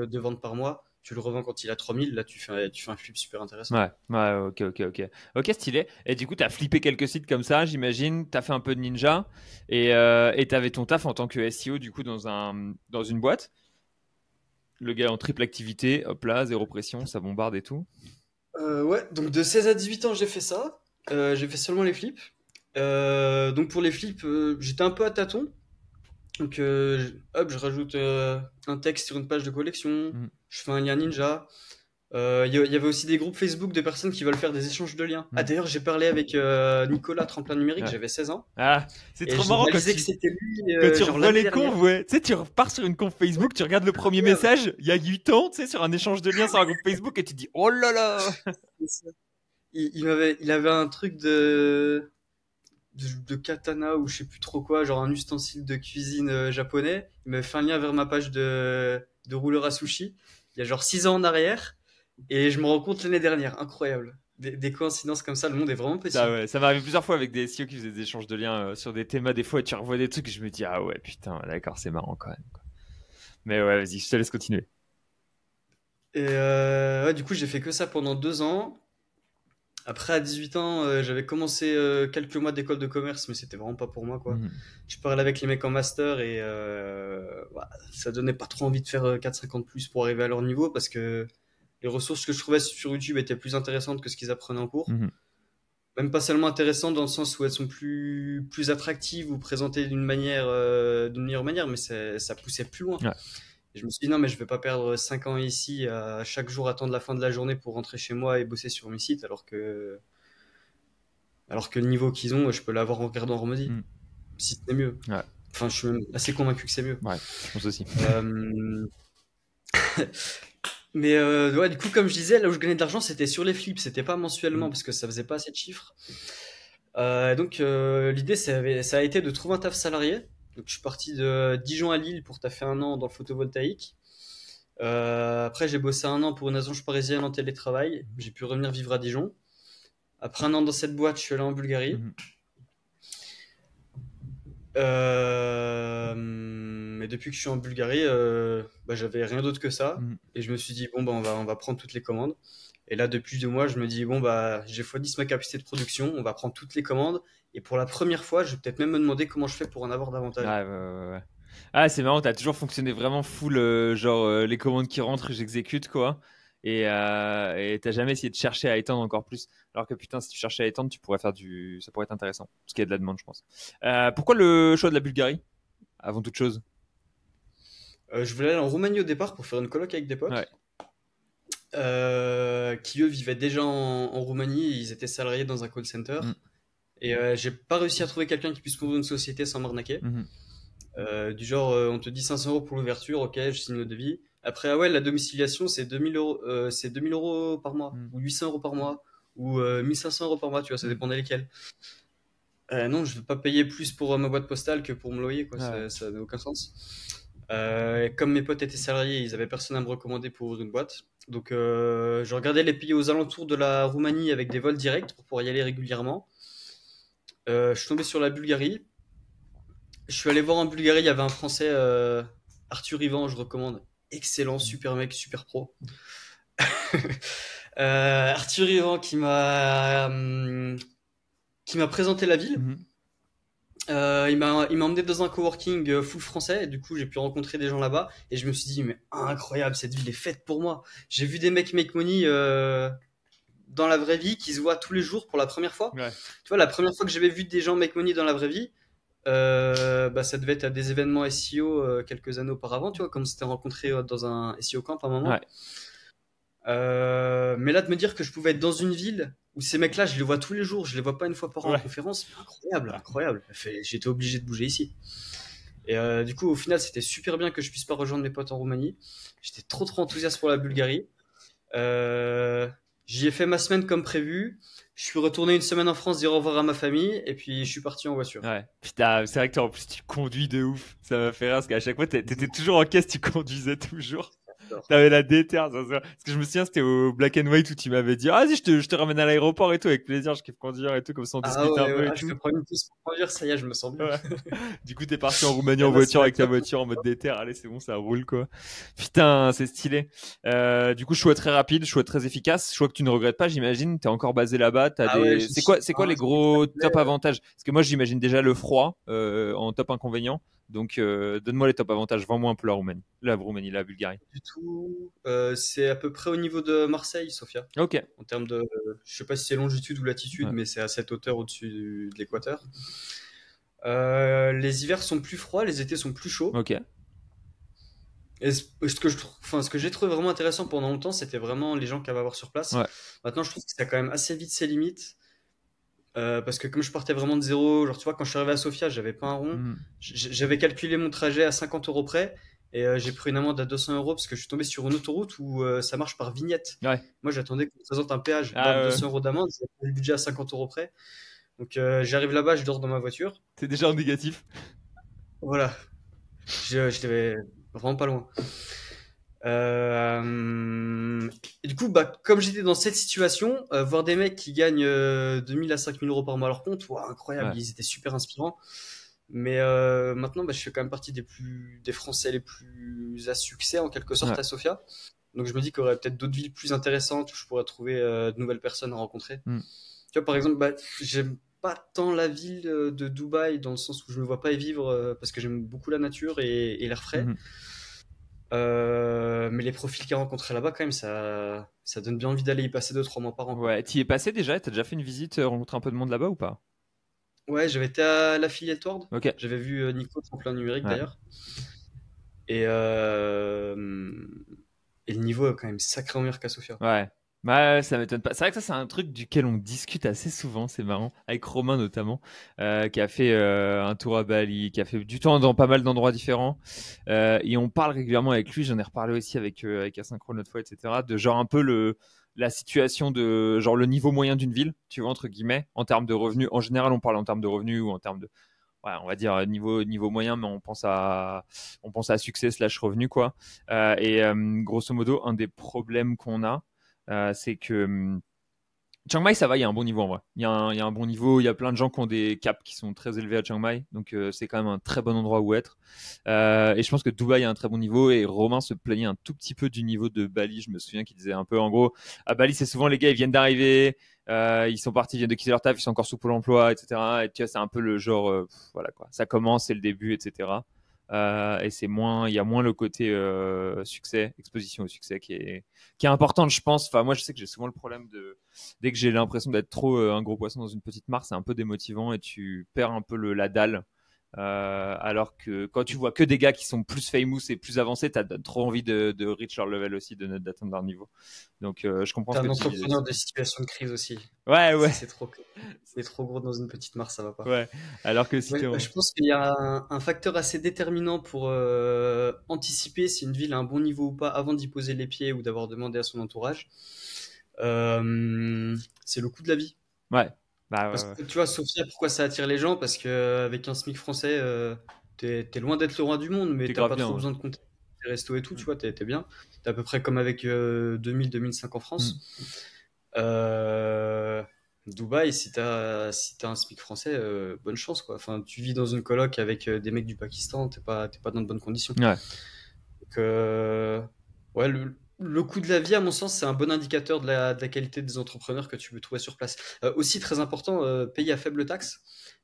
de vente par mois, tu le revends quand il a 3000, là tu fais un flip super intéressant. Ouais, ouais, ok, ok, ok. Ok, stylé. Et du coup, t'as flippé quelques sites comme ça, j'imagine. T'as fait un peu de ninja et t'avais ton taf en tant que SEO, du coup, dans une boîte. Le gars en triple activité, hop là, zéro pression, ça bombarde et tout. Ouais, donc de 16 à 18 ans, j'ai fait ça. J'ai fait seulement les flips. Donc pour les flips, j'étais un peu à tâtons. Donc hop, je rajoute un texte sur une page de collection. Mm. Je fais un lien Ninja. Il y avait aussi des groupes Facebook de personnes qui veulent faire des échanges de liens. Ah, d'ailleurs, j'ai parlé avec Nicolas, Tremplin Numérique, Ouais. j'avais 16 ans. Ah, c'est Et trop j'ai marrant réalisé que c'était lui, quand tu genre revois l'année les dernière. confs, ouais. Tu sais, tu repars sur une conf Facebook, tu regardes le premier message, il y a 8 ans, tu sais, sur un échange de liens sur un groupe Facebook, et tu te dis, oh là là! Il avait un truc de katana ou je sais plus trop quoi, genre un ustensile de cuisine japonais. Il m'avait fait un lien vers ma page de rouleur à sushi. Il y a genre 6 ans en arrière. Et je me rends compte l'année dernière. Incroyable. Des coïncidences comme ça, le monde est vraiment petit. Ça, ouais, ça m'est arrivé plusieurs fois avec des SEO qui faisaient des échanges de liens sur des thémas. Des fois, tu revois des trucs et je me dis, ah ouais, putain, d'accord, c'est marrant quand même, quoi. Mais ouais, vas-y, je te laisse continuer. Et ouais, du coup, j'ai fait que ça pendant 2 ans. Après, à 18 ans, j'avais commencé quelques mois d'école de commerce, mais c'était vraiment pas pour moi, quoi. Mhm. Je parlais avec les mecs en master et ça donnait pas trop envie de faire 4-5 ans de plus pour arriver à leur niveau parce que les ressources que je trouvais sur YouTube étaient plus intéressantes que ce qu'ils apprenaient en cours. Mhm. Même pas seulement intéressantes dans le sens où elles sont plus attractives ou présentées d'une meilleure manière, mais ça poussait plus loin. Ouais. Et je me suis dit non, mais je vais pas perdre 5 ans ici à chaque jour attendre la fin de la journée pour rentrer chez moi et bosser sur mes sites alors que le niveau qu'ils ont, je peux l'avoir en regardant Hormozy. Mm. Si c'est mieux. Ouais. Enfin, je suis même assez convaincu que c'est mieux. Ouais, je pense aussi. Mais ouais, du coup, comme je disais, là où je gagnais de l'argent, c'était sur les flips, c'était pas mensuellement Mm. parce que ça faisait pas assez de chiffres. Donc l'idée, ça a été de trouver un taf salarié. Donc je suis parti de Dijon à Lille pour taffer un an dans le photovoltaïque. Après, j'ai bossé un an pour une agence parisienne en télétravail. J'ai pu revenir vivre à Dijon. Après un an dans cette boîte, je suis allé en Bulgarie. Mhm. Mais depuis que je suis en Bulgarie, j'avais rien d'autre que ça. Mhm. Et je me suis dit, bon, bah, on va prendre toutes les commandes. Et là, depuis 2 mois, je me dis, bon, bah, j'ai x10 ma capacité de production, on va prendre toutes les commandes. Et pour la première fois, je vais peut-être même me demander comment je fais pour en avoir davantage. Ouais, ouais, ouais. Ah, c'est marrant, t'as toujours fonctionné vraiment full, genre les commandes qui rentrent, j'exécute, quoi. Et t'as jamais essayé de chercher à étendre encore plus. Alors que putain, si tu cherchais à étendre, ça pourrait être intéressant. Parce qu'il y a de la demande, je pense. Pourquoi le choix de la Bulgarie, avant toute chose? Je voulais aller en Roumanie au départ pour faire une coloc avec des potes. Ouais. Qui eux vivaient déjà en Roumanie, ils étaient salariés dans un call center. Mm. Et j'ai pas réussi à trouver quelqu'un qui puisse m'ouvrir une société sans m'arnaquer. Mhm. Du genre, on te dit 500 euros pour l'ouverture, ok, je signe le devis. Après, ah ouais, la domiciliation, c'est 2000 euros, c'est 2000 euros par mois, Mm. ou 800 euros par mois, ou 1500 euros par mois, tu vois, ça Mm. dépendait lesquels. Non, je veux pas payer plus pour ma boîte postale que pour mon loyer, quoi, Ouais. ça n'a aucun sens. Et comme mes potes étaient salariés, ils avaient personne à me recommander pour ouvrir une boîte. Donc, je regardais les pays aux alentours de la Roumanie avec des vols directs pour pouvoir y aller régulièrement. Je suis tombé sur la Bulgarie. Je suis allé voir en Bulgarie, il y avait un Français, Arthur Ivan, je recommande. Excellent, super mec, super pro. Arthur Ivan qui m'a présenté la ville. Mhm. Il m'a emmené dans un coworking full français. Et du coup, j'ai pu rencontrer des gens là-bas. Et je me suis dit, mais incroyable, cette ville est faite pour moi. J'ai vu des mecs make money dans la vraie vie qui se voient tous les jours pour la première fois. Ouais. Tu vois, la première fois que j'avais vu des gens make money dans la vraie vie, ça devait être à des événements SEO quelques années auparavant, tu vois, comme c'était rencontré dans un SEO camp à un moment. Ouais. Mais là, de me dire que je pouvais être dans une ville où ces mecs-là, je les vois tous les jours, je les vois pas une fois par an en Ouais. conférence, incroyable, incroyable. J'étais obligé de bouger ici. Et du coup, au final, c'était super bien que je puisse pas rejoindre mes potes en Roumanie. J'étais trop enthousiaste pour la Bulgarie. J'y ai fait ma semaine comme prévu. Je suis retourné une semaine en France dire au revoir à ma famille et puis je suis parti en voiture. Ouais. Putain, c'est vrai que toi, en plus, tu conduis de ouf. Ça m'a fait rire parce qu'à chaque fois, t'étais toujours en caisse, tu conduisais toujours. T'avais la déterre, ça. Parce que je me souviens, c'était au Black and White où tu m'avais dit, ah, vas-y, je te ramène à l'aéroport et tout, avec plaisir, je kiffe conduire et tout, comme ça on discute un peu et je tout. peux prendre une piste pour conduire, ça y est, je me sens bien. Ouais. Du coup, t'es parti en Roumanie en voiture avec ta voiture en mode déter. Allez, c'est bon, ça roule, quoi. Putain, c'est stylé. Du coup, choix très rapide, choix très efficace, choix que tu ne regrettes pas, j'imagine. T'es encore basé là-bas. Ouais, C'est quoi les gros top avantages? Parce que moi, j'imagine déjà le froid en top inconvénient. Donc, donne-moi les top avantages. Vends-moi un peu la Bulgarie. Du tout. C'est à peu près au niveau de Marseille, Sofia. Ok. En termes de, je sais pas si c'est longitude ou latitude, Ouais. mais c'est à cette hauteur de l'équateur. Les hivers sont plus froids, les étés sont plus chauds. Ok. Et ce que j'ai trouvé vraiment intéressant pendant longtemps, c'était vraiment les gens qu'il y avait à voir sur place. Ouais. Maintenant, je trouve que ça a quand même assez vite ses limites. Parce que comme je partais vraiment de zéro, genre tu vois, quand je suis arrivé à Sofia, j'avais pas un rond. Mhm. J'avais calculé mon trajet à 50 euros près et j'ai pris une amende à 200 euros parce que je suis tombé sur une autoroute où ça marche par vignette. Ouais. Moi, j'attendais qu'on me présente un péage. Ah, Bam, 200 euros d'amende, j'ai pris le budget à 50 euros près. Donc j'arrive là-bas, je dors dans ma voiture. C'est déjà en négatif. Voilà, j'étais vraiment pas loin. Et du coup, bah, comme j'étais dans cette situation, voir des mecs qui gagnent 2000 à 5000 euros par mois à leur compte, ouah, incroyable, Ouais. ils étaient super inspirants. Mais maintenant, bah, je fais quand même partie des Français les plus à succès en quelque sorte Ouais. à Sofia. Donc je me dis qu'il y aurait peut-être d'autres villes plus intéressantes où je pourrais trouver de nouvelles personnes à rencontrer. Mm. Tu vois, par exemple, bah, j'aime pas tant la ville de Dubaï dans le sens où je me vois pas y vivre parce que j'aime beaucoup la nature et l'air frais. Mhm. Mais les profils qu'il y a rencontrés là-bas, quand même, ça donne bien envie d'aller y passer 2-3 mois par an, quoi. Ouais. T'y es passé déjà? T'as déjà fait une visite, rencontré un peu de monde là-bas ou pas? Ouais, j'avais été à la filiale Tord. Ok. J'avais vu Nico en plein numérique Ouais. d'ailleurs. Et, et le niveau est quand même sacrément meilleur qu'à Sofia. Ouais. Ouais, ça m'étonne pas. C'est vrai que ça, c'est un truc duquel on discute assez souvent, c'est marrant, avec Romain notamment, qui a fait un tour à Bali, qui a fait du temps dans pas mal d'endroits différents. Et on parle régulièrement avec lui, j'en ai reparlé aussi avec Asynchrone l'autre fois, etc., de genre un peu la situation de genre le niveau moyen d'une ville, tu vois, entre guillemets, en termes de revenus. En général, on parle en termes de revenus ou en termes de, ouais, on va dire niveau moyen, mais on pense à succès slash revenu, quoi. Grosso modo, un des problèmes qu'on a, c'est que Chiang Mai, ça va, il y a un bon niveau en vrai. Il y a un bon niveau, il y a plein de gens qui ont des caps qui sont très élevés à Chiang Mai, donc c'est quand même un très bon endroit où être. Et je pense que Dubaï a un très bon niveau, et Romain se plaignait un tout petit peu du niveau de Bali. Je me souviens qu'il disait un peu, en gros, à Bali, c'est souvent les gars, ils viennent d'arriver, ils sont partis, ils viennent de quitter leur taf, ils sont encore sous Pôle emploi, etc. Et tu vois, c'est un peu le genre, voilà quoi, ça commence, c'est le début, etc. Et il y a moins le côté succès, exposition au succès qui est importante, je pense. Enfin, moi, je sais que j'ai souvent le problème dès que j'ai l'impression d'être trop un gros poisson dans une petite mare, c'est un peu démotivant et tu perds un peu la dalle. Alors que quand tu vois que des gars qui sont plus famous et plus avancés, t'as trop envie de reach leur level aussi, d'atteindre leur niveau. Donc, je comprends T'es ce un que tu disais. entrepreneur de situation de crise aussi. Ouais, ouais, Si c'est trop gros dans une petite mare, ça va pas. ouais. Alors que si Ouais, t'es bah, en... je pense qu'il y a un facteur assez déterminant pour anticiper si une ville a un bon niveau ou pas avant d'y poser les pieds ou d'avoir demandé à son entourage. C'est le coût de la vie. Ouais, bah Parce ouais, ouais. que tu vois, Sofia, pourquoi ça attire les gens? Parce que avec un SMIC français, t'es loin d'être le roi du monde, mais T'es t'as grave pas bien, trop ouais. besoin de compter les restos et tout, Mm. tu vois, t'es bien. T'es à peu près comme avec 2000-2005 en Mm. France. Euh, Dubaï, si t'as un SMIC français, bonne chance, quoi. Enfin, tu vis dans une coloc avec des mecs du Pakistan, t'es pas dans de bonnes conditions. Ouais. Donc, ouais, le coût de la vie, à mon sens, c'est un bon indicateur de la qualité des entrepreneurs que tu peux trouver sur place. Aussi, très important, payer à faible taxe,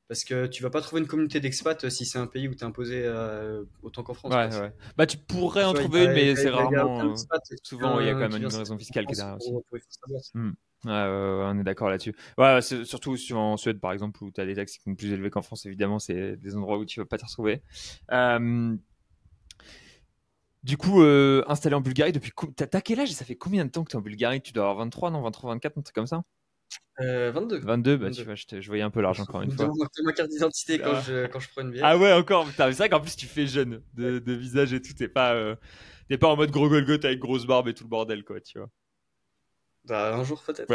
parce que tu vas pas trouver une communauté d'expats si c'est un pays où tu es imposé autant qu'en France, Ouais, quoi. ouais. Bah, tu pourrais en Tu vois, trouver une, mais c'est il y a aucun rarement. expat Souvent, il y a quand même qui vient une raison s'installer en fiscale qui est France derrière aussi. pour y faire sa boîte. Hmm. Ouais, ouais, ouais, on est d'accord là-dessus. Ouais, ouais, surtout en Suède, par exemple, où tu as des taxes qui sont plus élevées qu'en France, évidemment, c'est des endroits où tu vas pas t'y retrouver. Euh, du coup, installé en Bulgarie depuis. T'as quel âge et ça fait combien de temps que tu es en Bulgarie? Tu dois avoir 23, non? 23, 24, un truc comme ça? 22. 22, bah tu 22. vois, je voyais un peu large encore On une me fois. demande ma carte d'identité quand Ah, je prends une ah bière. ouais, encore. Putain, c'est vrai qu'en plus, tu fais jeune de visage et tout. T'es pas en mode gros Golgoth avec grosse barbe et tout le bordel, quoi, tu vois. Bah, un jour Ouais. peut-être.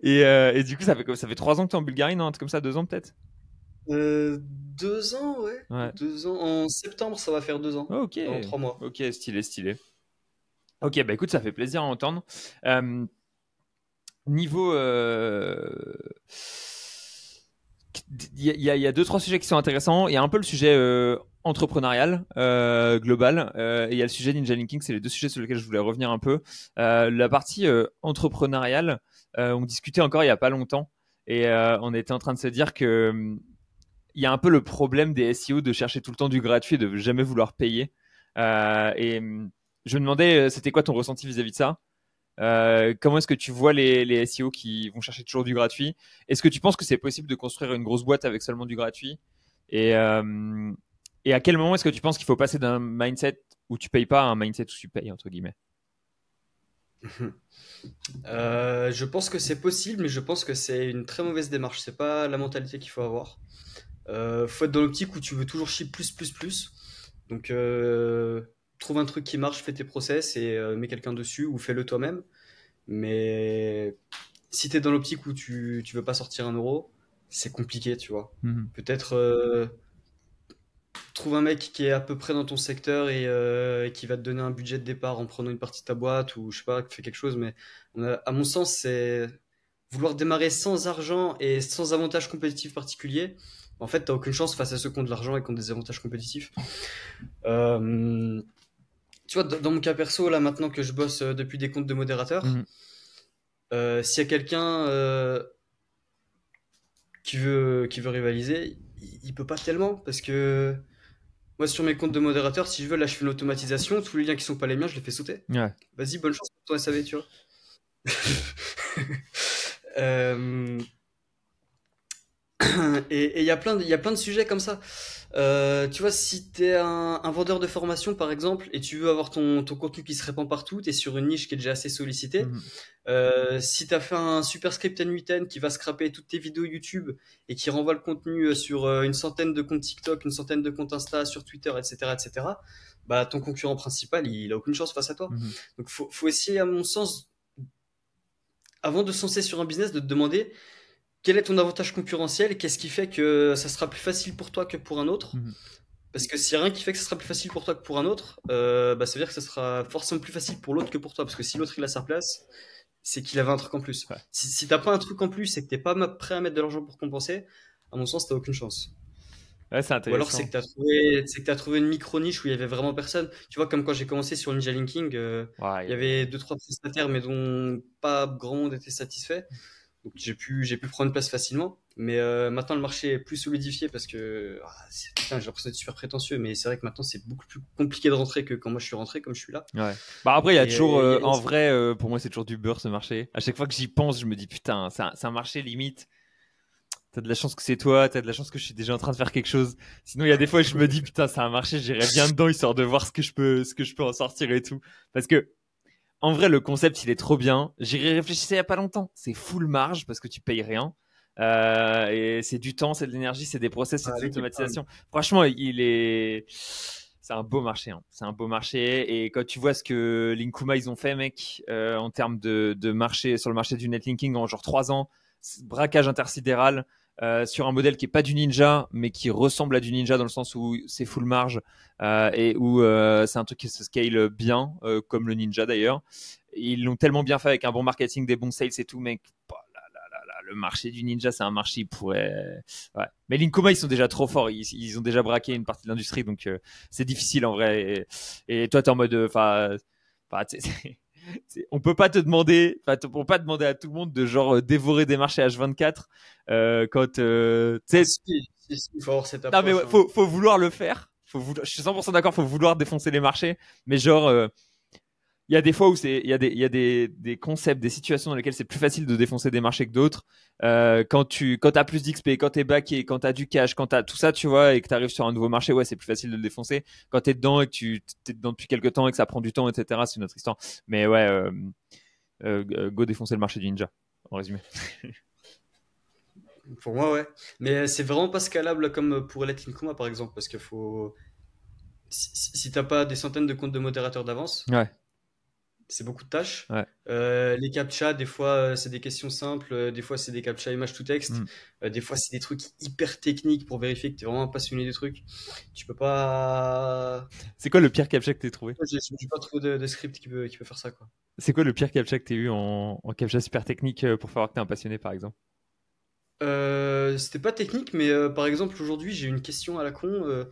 Et du coup, ça fait 3 ans que t'es en Bulgarie, non? Un truc comme ça, 2 ans peut-être? 2 ans, ouais. Ouais. 2 ans. En septembre, ça va faire 2 ans. Ok, Dans 3 mois. ok, stylé, stylé. Ok, bah écoute, ça fait plaisir à entendre. Euh, niveau, il y a deux, trois sujets qui sont intéressants. Il y a un peu le sujet entrepreneurial global, et il y a le sujet Ninja Linking. C'est les deux sujets sur lesquels je voulais revenir un peu. La partie entrepreneuriale, on discutait encore il y a pas longtemps, et on était en train de se dire que il y a un peu le problème des SEO de chercher tout le temps du gratuit et de jamais vouloir payer. Je me demandais, c'était quoi ton ressenti vis-à-vis de ça? Comment est-ce que tu vois les SEO qui vont chercher toujours du gratuit? Est-ce que tu penses que c'est possible de construire une grosse boîte avec seulement du gratuit? Et, euh, et à quel moment est-ce que tu penses qu'il faut passer d'un mindset où tu payes pas à un mindset où tu payes, entre guillemets? Je pense que c'est possible, mais je pense que c'est une très mauvaise démarche. C'est pas la mentalité qu'il faut avoir. Faut être dans l'optique où tu veux toujours chier plus, plus, plus. Donc, trouve un truc qui marche, fais tes process et mets quelqu'un dessus ou fais-le toi-même. Mais si t'es dans l'optique où tu veux pas sortir 1 euro, c'est compliqué, tu vois. Mhm. Peut-être trouve un mec qui est à peu près dans ton secteur et qui va te donner un budget de départ en prenant une partie de ta boîte ou je sais pas, fais quelque chose. Mais à mon sens, c'est vouloir démarrer sans argent et sans avantage compétitif particulier. En fait, t'as aucune chance face à ceux qui ont de l'argent et qui ont des avantages compétitifs. Euh, Tu vois, dans mon cas perso, là, maintenant que je bosse depuis des comptes de modérateurs, Mhm. s'il y a quelqu'un qui veut rivaliser, il peut pas tellement parce que moi, sur mes comptes de modérateurs, si je veux, là, je fais une automatisation. Tous les liens qui sont pas les miens, je les fais sauter. Ouais. Vas-y, bonne chance pour ton SAV, tu vois. Euh, et il y a plein de sujets comme ça. Tu vois, si tu es un vendeur de formation, par exemple, et tu veux avoir ton contenu qui se répand partout, tu es sur une niche qui est déjà assez sollicitée. Mhm. Si tu as fait un super script N8N qui va scraper toutes tes vidéos YouTube et qui renvoie le contenu sur une centaine de comptes TikTok, une centaine de comptes Insta, sur Twitter, etc., etc., bah, ton concurrent principal, il a aucune chance face à toi. Mhm. Donc, faut essayer, à mon sens, avant de se lancer sur un business, de te demander quel est ton avantage concurrentiel et qu'est-ce qui fait que ça sera plus facile pour toi que pour un autre. Mhm. Parce que s'il n'y a rien qui fait que ça sera plus facile pour toi que pour un autre, bah, ça veut dire que ça sera forcément plus facile pour l'autre que pour toi. Parce que si l'autre il a sa place, c'est qu'il avait un truc en plus. Ouais. Si t'as pas un truc en plus et que t'es pas prêt à mettre de l'argent pour compenser, à mon sens, t'as aucune chance. Ouais, c'est Ou alors c'est intéressant. que t'as trouvé une micro niche où il y avait vraiment personne. Tu vois, comme quand j'ai commencé sur Ninja Linking, il y Ouais, avait deux trois prestataires, mais dont pas grand monde était satisfait. Donc j'ai pu prendre place facilement. Mais maintenant le marché est plus solidifié parce que putain, j'ai l'impression d'être super prétentieux, mais c'est vrai que maintenant c'est beaucoup plus compliqué de rentrer que quand moi je suis rentré, comme je suis là. ouais. Bah après, il y a toujours, Et en vrai, pour moi, c'est toujours du beurre ce marché. À chaque fois que j'y pense, je me dis putain, c'est un marché limite. T'as de la chance que c'est toi, t'as de la chance que je suis déjà en train de faire quelque chose. Sinon, il y a des fois, je me dis putain, c'est un marché, j'irais bien dedans, histoire de voir ce que je peux en sortir et tout. Parce que en vrai, le concept, il est trop bien. J'y réfléchissais il y a pas longtemps. C'est full marge parce que tu payes rien. Et c'est du temps, c'est de l'énergie, c'est des process, c'est des avec Épargne. automatisations. Franchement, c'est un beau marché. Hein. C'est un beau marché. Et quand tu vois ce que Linkuma, ils ont fait, mec, en termes de marché, sur le marché du netlinking en genre 3 ans, braquage intersidéral, sur un modèle qui est pas du Ninja, mais qui ressemble à du Ninja dans le sens où c'est full marge, et où c'est un truc qui se scale bien, comme le Ninja d'ailleurs. Ils l'ont tellement bien fait avec un bon marketing, des bons sales et tout, mec. Oh là là là là, le marché du Ninja, c'est un marché qui pourrait. Ouais. Mais Linkoma, ils sont déjà trop forts. Ils ont déjà braqué une partie de l'industrie, donc c'est difficile en vrai. Et toi, t'es en mode. On peut pas te demander, enfin, on peut pas demander à tout le monde de genre dévorer des marchés H24 quand, tu Ah, sais, si, il faut avoir cette non mais approche, ouais, hein. faut vouloir le faire. Je suis 100% d'accord, faut vouloir défoncer les marchés, mais genre, il y a des fois où il y a des concepts, des situations dans lesquelles c'est plus facile de défoncer des marchés que d'autres. Quand t'as plus d'XP, quand t'es backé, quand t'as du cash, quand t'as tout ça, tu vois, et que t'arrives sur un nouveau marché, ouais, c'est plus facile de le défoncer. Quand t'es dedans et que tu t'es dedans depuis quelques temps et que ça prend du temps, etc., c'est une autre histoire. Mais ouais, go défoncer le marché du ninja, en résumé. Pour moi, ouais. Mais c'est vraiment pas scalable comme pour Let Kuma, par exemple, parce que si t'as pas des centaines de comptes de modérateurs d'avance, Ouais, c'est beaucoup de tâches. ouais. Les captchas, des fois, c'est des questions simples, des fois, c'est des captchas image to texte, Hmm. des fois, c'est des trucs hyper techniques pour vérifier que t'es vraiment un passionné du truc. Tu peux pas. C'est quoi le pire captcha que t'as trouvé? J'ai pas trop de script qui peut faire ça, quoi. C'est quoi le pire captcha que t'as eu en captcha super technique pour faire voir que t'es un passionné, par exemple? C'était pas technique, mais par exemple, aujourd'hui, j'ai une question à la con.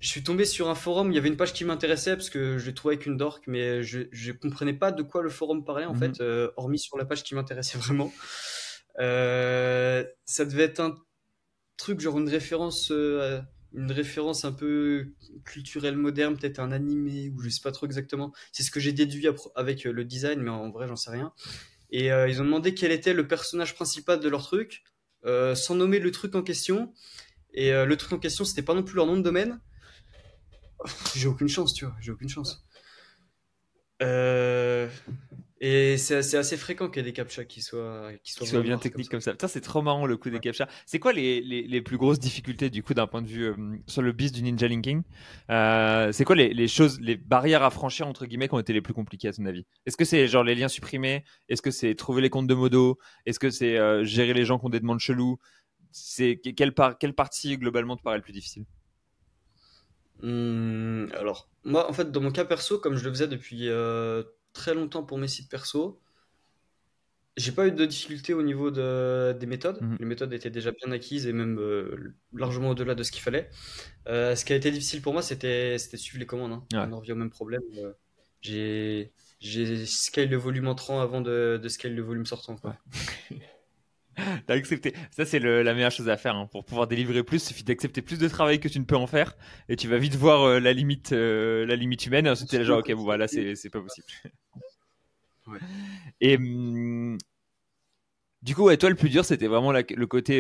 Je suis tombé sur un forum, il y avait une page qui m'intéressait parce que je l'ai trouvé avec une dork, mais je comprenais pas de quoi le forum parlait en Mhm. fait, hormis sur la page qui m'intéressait vraiment. Ça devait être truc, genre une référence un peu culturelle moderne, peut-être un animé, ou je sais pas trop exactement. C'est ce que j'ai déduit avec le design, mais en vrai, j'en sais rien. Et ils ont demandé quel était le personnage principal de leur truc, sans nommer le truc en question. Et le truc en question, c'était pas non plus leur nom de domaine. J'ai aucune chance, tu vois, j'ai aucune chance. Euh, et c'est assez fréquent qu'il y ait des captchas qui soient Qui soit vraiment bien hard comme technique ça. comme ça. Putain, c'est trop marrant le coup des Ouais. captcha. C'est quoi les plus grosses difficultés du coup d'un point de vue sur le biz du ninja linking? C'est quoi les choses, les barrières à franchir entre guillemets qui ont été les plus compliquées à ton avis? Est-ce que c'est genre les liens supprimés? Est-ce que c'est trouver les comptes de modo? Est-ce que c'est gérer les gens qui ont des demandes cheloues? C'est quelle partie globalement te paraît le plus difficile? Alors, moi, en fait, dans mon cas perso, comme je le faisais depuis très longtemps pour mes sites perso, j'ai pas eu de difficulté au niveau des méthodes. Mhm. Les méthodes étaient déjà bien acquises et même largement au-delà de ce qu'il fallait. Ce qui a été difficile pour moi, c'était de suivre les commandes, hein. Ouais. On en revient au même problème. J'ai, j'ai scale le volume entrant avant de scale le volume sortant, Ouais. quoi. T'as accepté. Ça, c'est la meilleure chose à faire, hein. Pour pouvoir délivrer plus, il suffit d'accepter plus de travail que tu ne peux en faire. Et tu vas vite voir la limite humaine. Et ensuite, t'es là, genre, ok, bon, voilà, c'est pas possible. Ouais. Et du coup, ouais, toi, le plus dur, c'était vraiment le côté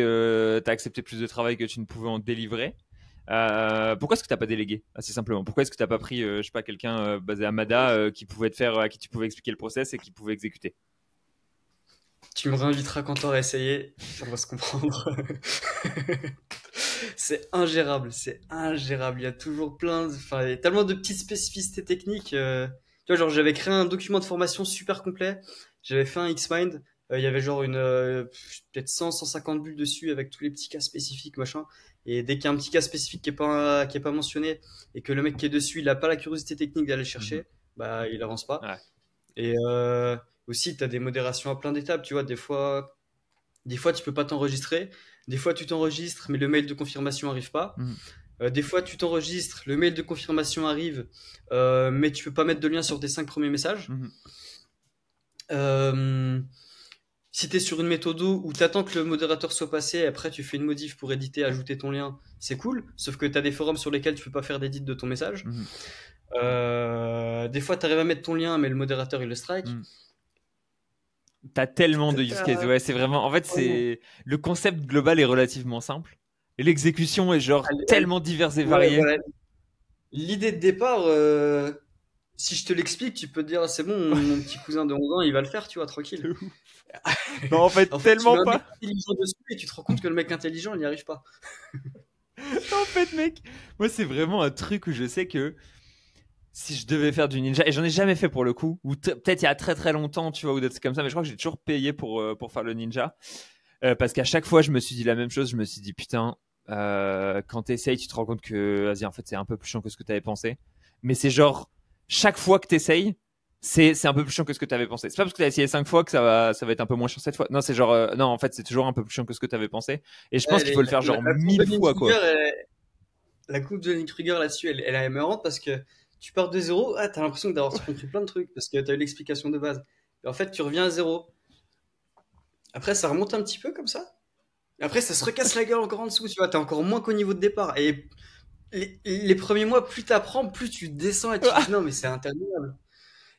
t'as accepté plus de travail que tu ne pouvais en délivrer. Pourquoi est-ce que t'as pas délégué, assez simplement? Pourquoi est-ce que t'as pas pris, je sais pas, quelqu'un basé à Mada qui pouvait te faire, à qui tu pouvais expliquer le process et qui pouvait exécuter? Tu me réinviteras quand t'auras essayé, on va se comprendre. C'est ingérable, c'est ingérable. Il y a toujours enfin, il y a tellement de petites spécificités techniques. Tu vois, genre, j'avais créé un document de formation super complet. J'avais fait un Xmind. Il y avait genre peut-être 150 bulles dessus avec tous les petits cas spécifiques, machin. Et dès qu'il y a un petit cas spécifique qui est pas mentionné et que le mec qui est dessus, il a pas la curiosité technique d'aller le Mhm. chercher, bah, il avance pas. Ouais. Et aussi, tu as des modérations à plein d'étapes. Tu vois, des fois, tu peux pas t'enregistrer. Des fois, tu t'enregistres, mais le mail de confirmation arrive pas. Mhm. Des fois, tu t'enregistres, le mail de confirmation arrive, mais tu peux pas mettre de lien sur tes 5 premiers messages. Mhm. Euh, Si tu es sur une méthode où tu attends que le modérateur soit passé, après tu fais une modif pour éditer, ajouter ton lien, c'est cool. Sauf que tu as des forums sur lesquels tu peux pas faire d'édit de ton message. Mhm. Des fois, tu arrives à mettre ton lien, mais le modérateur il le strike. Mhm. T'as tellement de use cases. T'as- Ouais, c'est vraiment. En fait, Ouais. c'est le concept global est relativement simple et l'exécution est genre tellement diverse et Ouais, variée. voilà. L'idée de départ, si je te l'explique, tu peux te dire, ah, c'est bon, mon petit cousin de 11 ans, il va le faire, tu vois, tranquille. De ouf. Non, en fait, En fait, tu tellement mets un mec pas. intelligent dessus et tu te rends compte que le mec intelligent, il n'y arrive pas. En fait, mec, moi, c'est vraiment un truc où je sais que si je devais faire du ninja, et j'en ai jamais fait pour le coup, ou peut-être il y a très très longtemps, tu vois, ou des trucs comme ça, mais je crois que j'ai toujours payé pour faire le ninja. Parce qu'à chaque fois, je me suis dit la même chose. Je me suis dit, putain, quand t'essayes, tu te rends compte que, vas-y, en fait, c'est un peu plus chiant que ce que t'avais pensé. Mais c'est genre, chaque fois que t'essayes, c'est un peu plus chiant que ce que t'avais pensé. C'est pas parce que t'as essayé 5 fois que ça va être un peu moins chiant cette fois. Non, c'est genre, non, en fait, c'est toujours un peu plus chiant que ce que t'avais pensé. Et je pense Ouais, qu'il faut le faire genre la courbe de 1000 fois, Dunning-Kruger, quoi. la courbe de Dunning-Kruger là-dessus, elle est marrante parce que tu pars de zéro, ah, t'as l'impression d'avoir compris plein de trucs parce que t'as eu l'explication de base. Et en fait, tu reviens à zéro. Après, ça remonte un petit peu comme ça. Et après, ça se recasse la gueule encore en dessous, tu vois, t'es encore moins qu'au niveau de départ. Et les premiers mois, plus t'apprends, plus tu descends et tu te dis non, mais c'est interminable.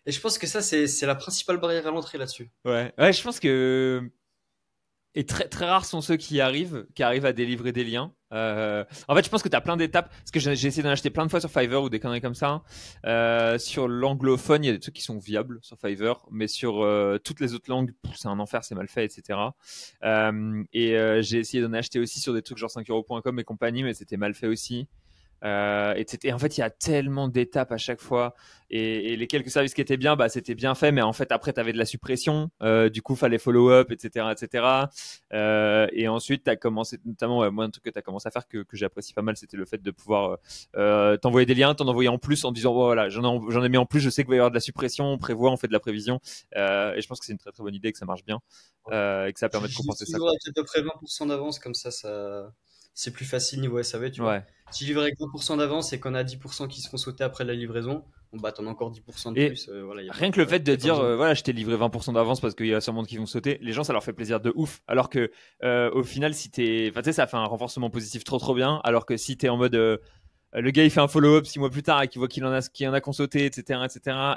Et je pense que ça, c'est la principale barrière à l'entrée là-dessus. Ouais, ouais, je pense que et très, très rares sont ceux qui arrivent à délivrer des liens. En fait, je pense que tu as plein d'étapes. Parce que j'ai essayé d'en acheter plein de fois sur Fiverr ou des conneries comme ça. Sur l'anglophone, il y a des trucs qui sont viables sur Fiverr. Mais sur toutes les autres langues, c'est un enfer, c'est mal fait, etc. J'ai essayé d'en acheter aussi sur des trucs genre 5euros.com et compagnie, mais c'était mal fait aussi. Et en fait, il y a tellement d'étapes à chaque fois. Et les quelques services qui étaient bien, bah, c'était bien fait, mais en fait, après, tu avais de la suppression. Du coup, fallait follow-up, etc. etc. Et ensuite, tu as commencé, notamment, ouais, moi, un truc que tu as commencé à faire que j'apprécie pas mal, c'était le fait de pouvoir t'envoyer des liens, t'en envoyer en plus en disant, oh, voilà, j'en ai mis en plus, je sais qu'il va y avoir de la suppression, on prévoit, on fait de la prévision. Et je pense que c'est une très très bonne idée, et que ça marche bien, et que ça permet de J'utilise compenser ça, toujours quoi. avec à peu près 20% d'avance, comme ça, c'est plus facile niveau SAV, tu vois. Ouais. Si je livre avec 20% d'avance et qu'on a 10% qui se font sauter après la livraison, bon, bah, t'en as encore 10% de Et plus. Voilà, rien que le fait de y a pas dire, besoin. voilà, je t'ai livré 20% d'avance parce qu'il y a sûrement qui vont sauter, les gens, ça leur fait plaisir de ouf. Alors que, au final, si enfin, tu sais, ça fait un renforcement positif trop bien. Alors que si t'es en mode, le gars il fait un follow-up 6 mois plus tard et qu'il voit qu'il y en a qu'on sauté, etc.,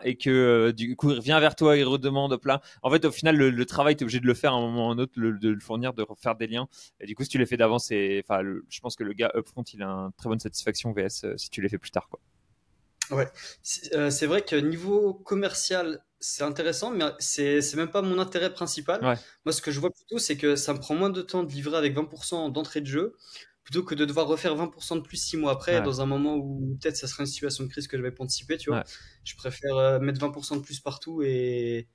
et que du coup il revient vers toi, il redemande, hop là. En fait, au final, le travail, t'es obligé de le faire à un moment ou à un autre, de le fournir, de refaire des liens. Et du coup, si tu les fais d'avance, enfin, je pense que le gars upfront, il a une très bonne satisfaction VS si tu les fais plus tard, quoi. Ouais, c'est vrai que niveau commercial, c'est intéressant, mais c'est même pas mon intérêt principal. Ouais, Moi, ce que je vois plutôt, c'est que ça me prend moins de temps de livrer avec 20% d'entrée de jeu, plutôt que de devoir refaire 20% de plus 6 mois après, ouais, dans un moment où peut-être ça serait une situation de crise que je vais pas anticiper, tu vois. ouais. Je préfère mettre 20% de plus partout et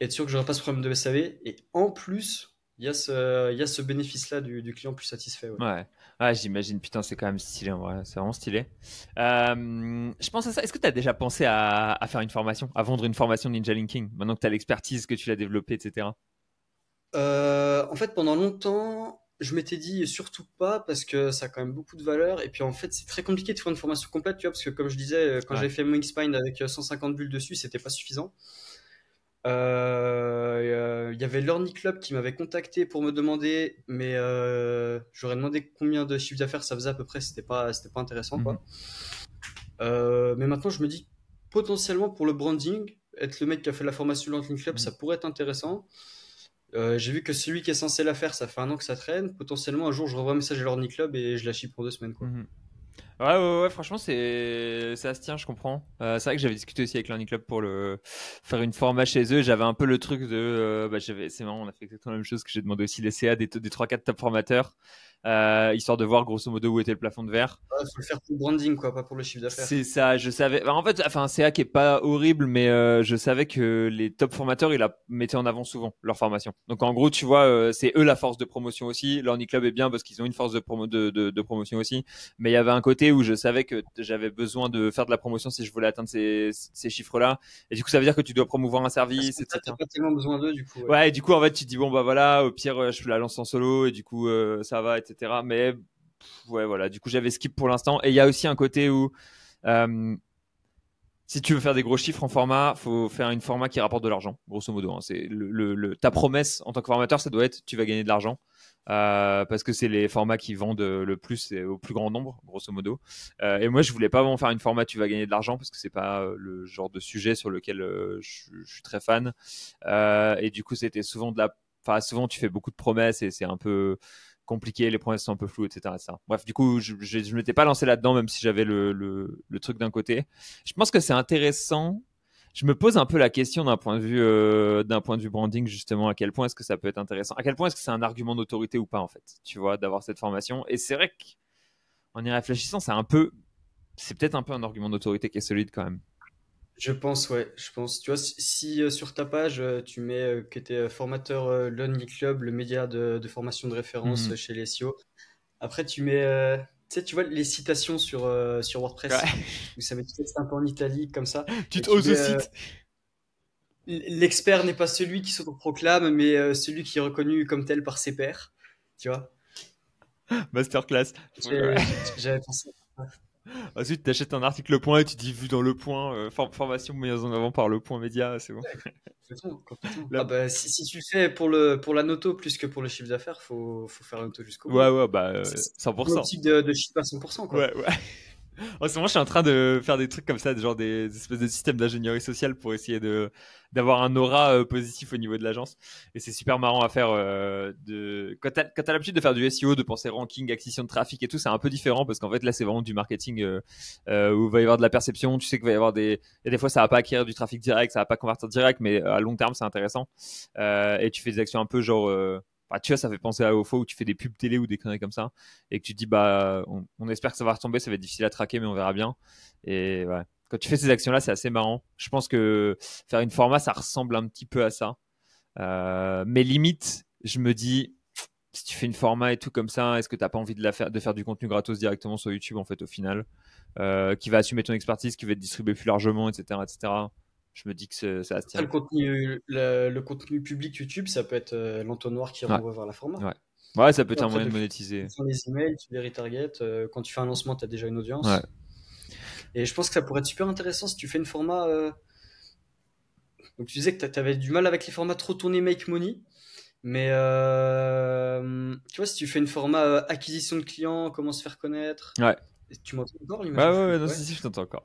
être sûr que j'aurai pas ce problème de SAV. Et en plus, il y a ce bénéfice-là du client plus satisfait, ouais. Ouais, ouais, j'imagine. Putain, c'est quand même stylé en vrai. C'est vraiment stylé. Je pense à ça. Est-ce que tu as déjà pensé à faire une formation, à vendre une formation de Ninja Linking, maintenant que tu as l'expertise, que tu l'as développée, etc. En fait, pendant longtemps, je m'étais dit surtout pas parce que ça a quand même beaucoup de valeur. Et puis en fait, c'est très compliqué de faire une formation complète, tu vois, parce que comme je disais, quand Ouais. j'avais fait mon X-Spine avec 150 bulles dessus, c'était pas suffisant. Il y avait l'Orny Club qui m'avait contacté pour me demander, mais j'aurais demandé combien de chiffre d'affaires ça faisait à peu près, c'était pas intéressant, Mhm. quoi. Mais maintenant, je me dis potentiellement pour le branding, être le mec qui a fait la formation L'Orny Club, Mhm. ça pourrait être intéressant. J'ai vu que celui qui est censé la faire, ça fait un an que ça traîne. Potentiellement, un jour, je revois un message à l'Orny Club et je la chie pour 2 semaines, quoi. Mhm. Ouais, franchement, ça se tient, je comprends. C'est vrai que j'avais discuté aussi avec Learning Club pour faire une format chez eux. J'avais un peu le truc de, c'est marrant, on a fait exactement la même chose que j'ai demandé aussi les CA des 3-4 top formateurs, histoire de voir grosso modo où était le plafond de verre. Il faut le faire pour le branding, quoi, pas pour le chiffre C'est d'affaires. ça, je savais. Bah, en fait, enfin, un CA qui est pas horrible, mais je savais que les top formateurs, ils la mettaient en avant souvent leur formation. Donc en gros, tu vois, c'est eux la force de promotion aussi. L'Orny Club est bien parce qu'ils ont une force de promotion aussi. Mais il y avait un côté où je savais que j'avais besoin de faire de la promotion si je voulais atteindre ces chiffres-là. Et du coup, ça veut dire que tu dois promouvoir un À ce service, compte-là, t'as etc. pas tellement besoin d'eux, du coup, ouais. Ouais, et du coup, en fait, tu te dis bon bah voilà, au pire, je la lance en solo et du coup, ça va, etc. Mais ouais, voilà. Du coup, j'avais skip pour l'instant. Et il y a aussi un côté où euh, si tu veux faire des gros chiffres en format, faut faire une format qui rapporte de l'argent, grosso modo, hein. C'est ta promesse en tant que formateur, ça doit être tu vas gagner de l'argent. Parce que c'est les formats qui vendent le plus et au plus grand nombre, grosso modo. Et moi, je voulais pas vraiment faire une format tu vas gagner de l'argent parce que c'est pas le genre de sujet sur lequel je suis très fan. Et du coup, c'était souvent enfin, souvent tu fais beaucoup de promesses et c'est un peu compliqué, les promesses sont un peu floues, etc. Bref, du coup, je m'étais pas lancé là-dedans, même si j'avais le truc d'un côté. Je pense que c'est intéressant. Je me pose un peu la question d'un point de vue branding, justement, à quel point est-ce que ça peut être intéressant, à quel point est-ce que c'est un argument d'autorité ou pas, en fait, tu vois, d'avoir cette formation. Et c'est vrai qu'en y réfléchissant, c'est peut-être un peu un argument d'autorité qui est solide quand même. Je pense, ouais. Je pense. Tu vois, si sur ta page, tu mets que tu es formateur Lonely Club, le média de formation de référence Mhm. chez les SEO. Après, tu mets, tu sais, tu vois les citations sur WordPress, Ouais. où ça met tout texte un peu en italique, comme ça. Tu Et te tu oses mets, au site. l'expert n'est pas celui qui s'autoproclame, mais celui qui est reconnu comme tel par ses pairs. Tu vois? Masterclass. Ouais. J'avais pensé. Ensuite, tu achètes un article Le Point et tu dis vu dans Le Point, formation mise en avant par Le Point Média, c'est bon. Complètement, complètement. Ah Là- bah, si tu le fais pour la noto plus que pour le chiffre d'affaires, faut faire la noto jusqu'au Ouais, bout. ouais, bah C'est une 100%. optique de chiffre à 100%, quoi. Ouais, ouais. En ce moment, je suis en train de faire des trucs comme ça, genre des espèces de systèmes d'ingénierie sociale pour essayer d'avoir un aura positif au niveau de l'agence. Et c'est super marrant à faire. Quand t'as l'habitude de faire du SEO, de penser ranking, acquisition de trafic et tout, c'est un peu différent parce qu'en fait, là, c'est vraiment du marketing où il va y avoir de la perception. Tu sais qu'il va y avoir et des fois, ça va pas acquérir du trafic direct, ça va pas convertir direct, mais à long terme, c'est intéressant. Et tu fais des actions un peu genre. Bah, tu vois, ça fait penser à OFO où tu fais des pubs télé ou des conneries comme ça et que tu te dis bah on espère que ça va retomber, ça va être difficile à traquer mais on verra bien. Et ouais, quand tu fais ces actions là c'est assez marrant. Je pense que faire une format ça ressemble un petit peu à ça. Mais limite je me dis si tu fais une format et tout comme ça, est-ce que t'as pas envie de faire du contenu gratos directement sur YouTube en fait au final, qui va assumer ton expertise, qui va être distribué plus largement, etc. Je me dis que ça se Après, tient. le contenu public YouTube, ça peut être l'entonnoir qui Ouais, renvoie vers la format. ouais, ouais, ça peut être un Après, moyen de depuis, tu monétiser. prends les emails, tu les retarget. Quand tu fais un lancement, tu as déjà une Ouais. audience. Et je pense que ça pourrait être super intéressant si tu fais une format. Donc tu disais que tu avais du mal avec les formats trop tournés make money. Mais tu vois, si tu fais une format acquisition de clients, comment se faire connaître. Ouais. Tu m'entends encore, l'image Ouais, de ouais, flou? ouais, non, Ouais. si, je t'entends encore.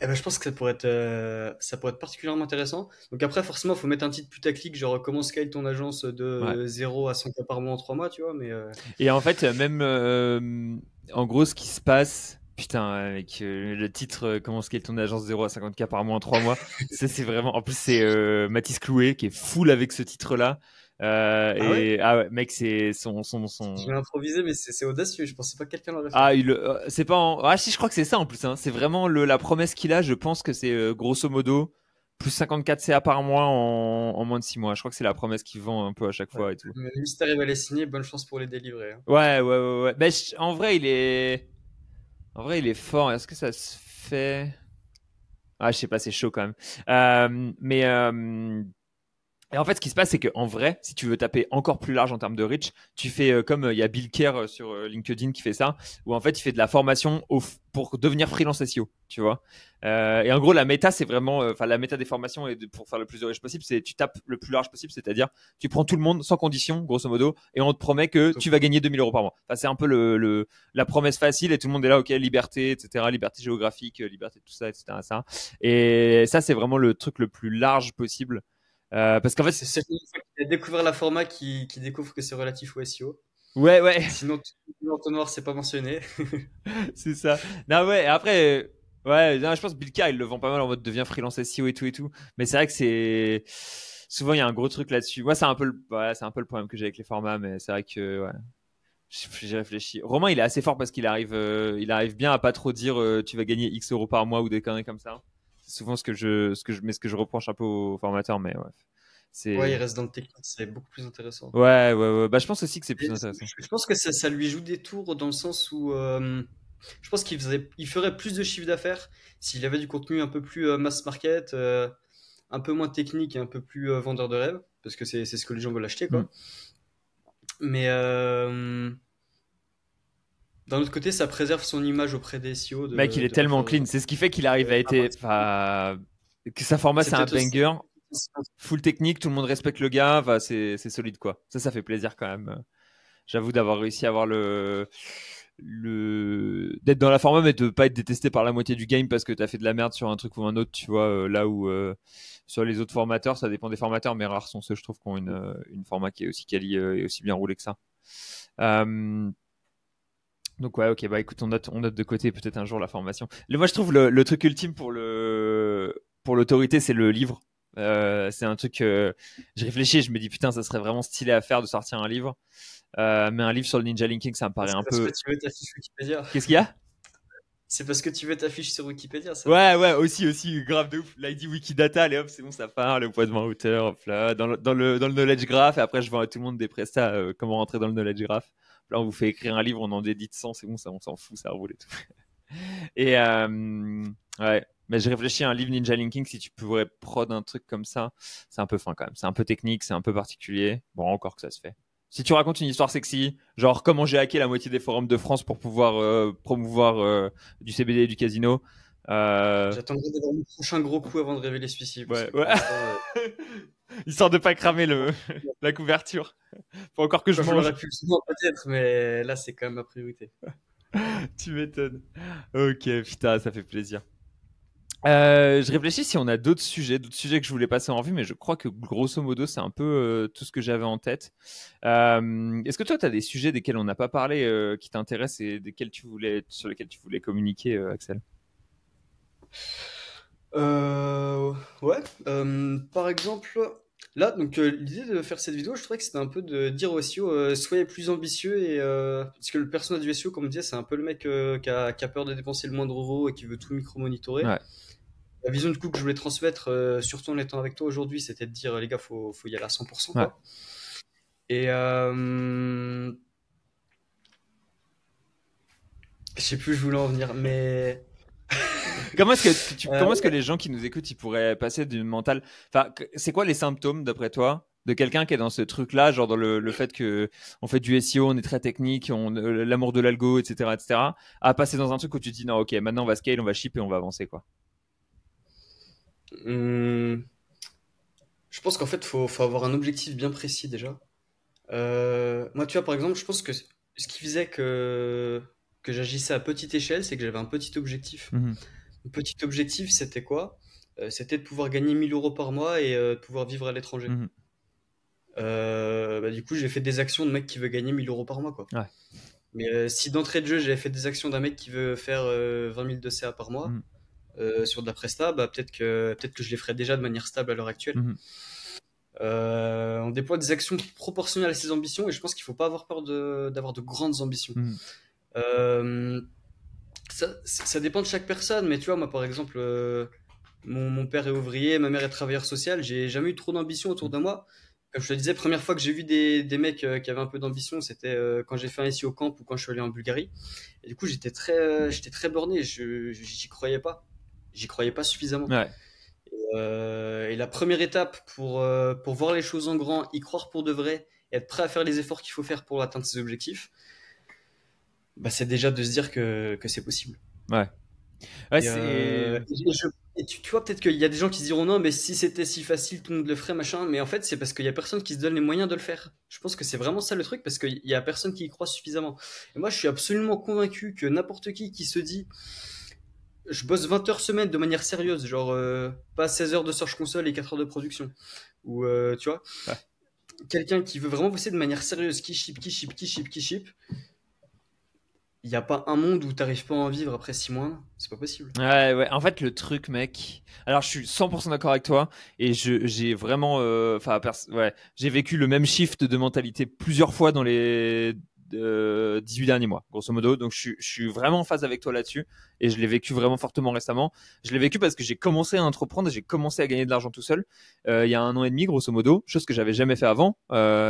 Eh ben, je pense que ça pourrait être particulièrement intéressant. Donc après, forcément, il faut mettre un titre putaclic, genre comment scale ton agence Ouais. de 0 à 100K par mois en 3 mois, tu vois. Mais Et en fait, même en gros, ce qui se passe, putain, avec le titre comment scale ton agence 0 à 50K par mois en 3 mois, ça c'est vraiment. En plus, c'est Mathis Clouet qui est full avec ce titre-là. ah ouais, Et ah ouais, mec, c'est je vais improviser, mais c'est audacieux. Je pensais pas que quelqu'un l'aurait fait. Ah, c'est pas ah si, je crois que c'est ça en plus, hein. C'est vraiment la promesse qu'il a. Je pense que c'est grosso modo plus 54 CA par mois en moins de 6 mois. Je crois que c'est la promesse qu'il vend un peu à chaque Ouais. fois et tout. Le mystère, il va les signer. Bonne chance pour les délivrer, hein. Ouais, ouais, ouais, ouais. Ben, en vrai, il est fort. Est-ce que ça se fait? Ah, je sais pas, c'est chaud quand même. Mais et en fait, ce qui se passe, c'est qu'en vrai, si tu veux taper encore plus large en termes de reach, tu fais comme il y a Bill Kerr sur LinkedIn qui fait ça, où en fait, il fait de la formation pour devenir freelance SEO, tu vois. Et en gros, la méta, c'est vraiment, enfin, la méta des formations et pour faire le plus de reach possible, c'est tu tapes le plus large possible, c'est-à-dire tu prends tout le monde sans condition, grosso modo, et on te promet que tu vas gagner 2000 € par mois. Enfin, c'est un peu la promesse facile et tout le monde est là, ok, liberté, etc., liberté géographique, liberté de tout ça, etc., ça. Et ça, c'est vraiment le truc le plus large possible. Parce qu'en fait, C'est seulement une fois qu'il a découvert la format qui découvre que c'est relatif au SEO. ouais, ouais, Sinon, tout l'entonnoir, c'est pas mentionné. c'est ça. Non, ouais, et après, ouais, non, je pense que Bill Carr, il le vend pas mal en mode devient freelance SEO et tout et tout. Mais c'est vrai que c'est. Souvent, il y a un gros truc là-dessus. Moi, c'est un peu le problème que j'ai avec les formats, mais c'est vrai que, ouais, j'ai réfléchi. Romain, il est assez fort parce il arrive bien à pas trop dire tu vas gagner X euros par mois ou des conneries comme ça. C'est souvent ce que je reproche un peu aux formateurs, mais ouais. Ouais, il C'est. reste dans le technique, c'est beaucoup plus intéressant. Ouais, ouais, ouais. Bah, je pense aussi que c'est plus Et intéressant. je pense que ça lui joue des tours dans le sens où je pense il ferait plus de chiffre d'affaires s'il avait du contenu un peu plus mass market, un peu moins technique et un peu plus vendeur de rêve, parce que c'est ce que les gens veulent acheter, Hmm. quoi. Mais d'un autre côté, ça préserve son image auprès des SEO Mec, il est de pas tellement faire clean. C'est ce qui fait qu'il arrive à être. pas participer. Enfin, que sa format, C'est c'est un peut-être aussi. banger. Full technique, tout le monde respecte le gars. Enfin, c'est solide, quoi. Ça fait plaisir quand même. J'avoue d'avoir réussi à avoir d'être dans la format, mais de pas être détesté par la moitié du game parce que t'as fait de la merde sur un truc ou un autre, tu vois. Là où sur les autres formateurs, ça dépend des formateurs, mais rares sont ceux, je trouve, qui ont une format qui est aussi quali et aussi bien roulé que ça. Euh, Donc ouais, ok, bah écoute, on note de côté peut-être un jour la formation. Moi, je trouve le truc ultime pour l'autorité, c'est le livre. C'est un truc. Je réfléchis, je me dis putain, ça serait vraiment stylé à faire de sortir un livre. Mais un livre sur le ninja linking, ça me paraît C'est un parce que peu. tu veux ta fiche Wikipédia. Qu'est-ce qu'il y a? C'est parce que tu veux ta fiche sur Wikipédia, ça. Ouais, ouais, aussi, grave de ouf. L'ID Wikidata, allez hop, c'est bon, ça part, le poids de 20 hauteur, hop là, dans le knowledge graph, et après je vends à tout le monde des prestats, comment rentrer dans le knowledge graph. Là, on vous fait écrire un livre, on en dédite 100, c'est bon, ça, on s'en fout, ça roule et tout. Et ouais, mais je réfléchis à un livre Ninja Linking, si tu pourrais prod un truc comme ça, c'est un peu fin quand même. C'est un peu technique, c'est un peu particulier. Bon, encore que ça se fait. Si tu racontes une histoire sexy, genre comment j'ai hacké la moitié des forums de France pour pouvoir promouvoir du CBD et du casino. J'attendrai d'avoir mon prochain gros coup avant de révéler celui-ci, parce Ouais, que ouais. pour l'instant, Histoire de pas cramer la couverture. Faut encore que je quand je mange. l'aurais pu souvent peut-être, mais là c'est quand même ma priorité. Tu m'étonnes. Ok, putain, ça fait plaisir. Je réfléchis si on a d'autres sujets que je voulais passer en revue, mais je crois que grosso modo, c'est un peu tout ce que j'avais en tête. Est-ce que toi, tu as des sujets desquels on n'a pas parlé qui t'intéressent et sur lesquels tu voulais communiquer, Axel? Ouais, par exemple, là, donc l'idée de faire cette vidéo, je trouvais que c'était un peu de dire au SEO, soyez plus ambitieux et parce que le personnage du SEO, comme on disait, c'est un peu le mec qui a peur de dépenser le moindre euro et qui veut tout micro-monitorer. Ouais. La vision du coup que je voulais transmettre, surtout en étant avec toi aujourd'hui, c'était de dire les gars, faut y aller à 100%, Ouais. quoi. Et je sais plus où je voulais en venir, mais Comment est-ce que les gens qui nous écoutent, ils pourraient passer du mental. Enfin, c'est quoi les symptômes d'après toi de quelqu'un qui est dans ce truc-là, genre dans le fait que on fait du SEO, on est très technique, l'amour de l'algo, etc., à passer dans un truc où tu te dis non, ok, maintenant on va scale, on va ship et on va avancer, quoi. Hum, je pense qu'en fait, faut avoir un objectif bien précis déjà. Moi, tu vois, par exemple, je pense que ce qui faisait que j'agissais à petite échelle, c'est que j'avais un petit objectif. Mhm, Mon petit objectif, c'était quoi? C'était de pouvoir gagner 1 000 € par mois et de pouvoir vivre à l'étranger. mhm. Du coup, j'ai fait des actions de mec qui veut gagner 1 000 € par mois, quoi. Ouais. Mais si d'entrée de jeu, j'avais fait des actions d'un mec qui veut faire 20 000 de CA par mois Mhm, sur de la presta, bah, peut-être que je les ferais déjà de manière stable à l'heure actuelle. mhm. On déploie des actions proportionnelles à ses ambitions et je pense qu'il faut pas avoir peur d'avoir de grandes ambitions. Mhm. Euh, ça dépend de chaque personne, mais tu vois, moi par exemple, mon père est ouvrier, ma mère est travailleur social, j'ai jamais eu trop d'ambition autour de moi. Comme je te disais, première fois que j'ai vu des mecs qui avaient un peu d'ambition, c'était quand j'ai fait un SEO camp ou quand je suis allé en Bulgarie. Et du coup, j'étais très borné, j'y croyais pas. J'y croyais pas suffisamment. Ouais. Et la première étape pour voir les choses en grand, y croire pour de vrai, être prêt à faire les efforts qu'il faut faire pour atteindre ses objectifs, bah, c'est déjà de se dire que c'est possible. Ouais. Ouais, Et, c'est. tu vois, peut-être qu'il y a des gens qui se diront non, mais si c'était si facile, tout le monde le ferait, machin. Mais en fait, c'est parce qu'il y a personne qui se donne les moyens de le faire. Je pense que c'est vraiment ça le truc, parce qu'il y a personne qui y croit suffisamment. Et moi, je suis absolument convaincu que n'importe qui se dit je bosse 20 heures semaine de manière sérieuse, genre pas 16 heures de Search Console et 4 heures de production. Ou tu vois, Ouais. quelqu'un qui veut vraiment bosser de manière sérieuse, qui ship, qui ship, qui ship, qui ship, il n'y a pas un monde où t'arrives pas à en vivre après 6 mois. C'est pas possible. Ouais, ouais. En fait, le truc, mec. Alors, je suis 100% d'accord avec toi. Et j'ai vraiment. Enfin, ouais. J'ai vécu le même shift de mentalité plusieurs fois dans les 18 derniers mois, grosso modo. Donc, je suis vraiment en phase avec toi là-dessus. Et je l'ai vécu vraiment fortement récemment. Je l'ai vécu parce que j'ai commencé à entreprendre et j'ai commencé à gagner de l'argent tout seul. Il y a 1 an et demi, grosso modo. Chose que j'avais jamais fait avant.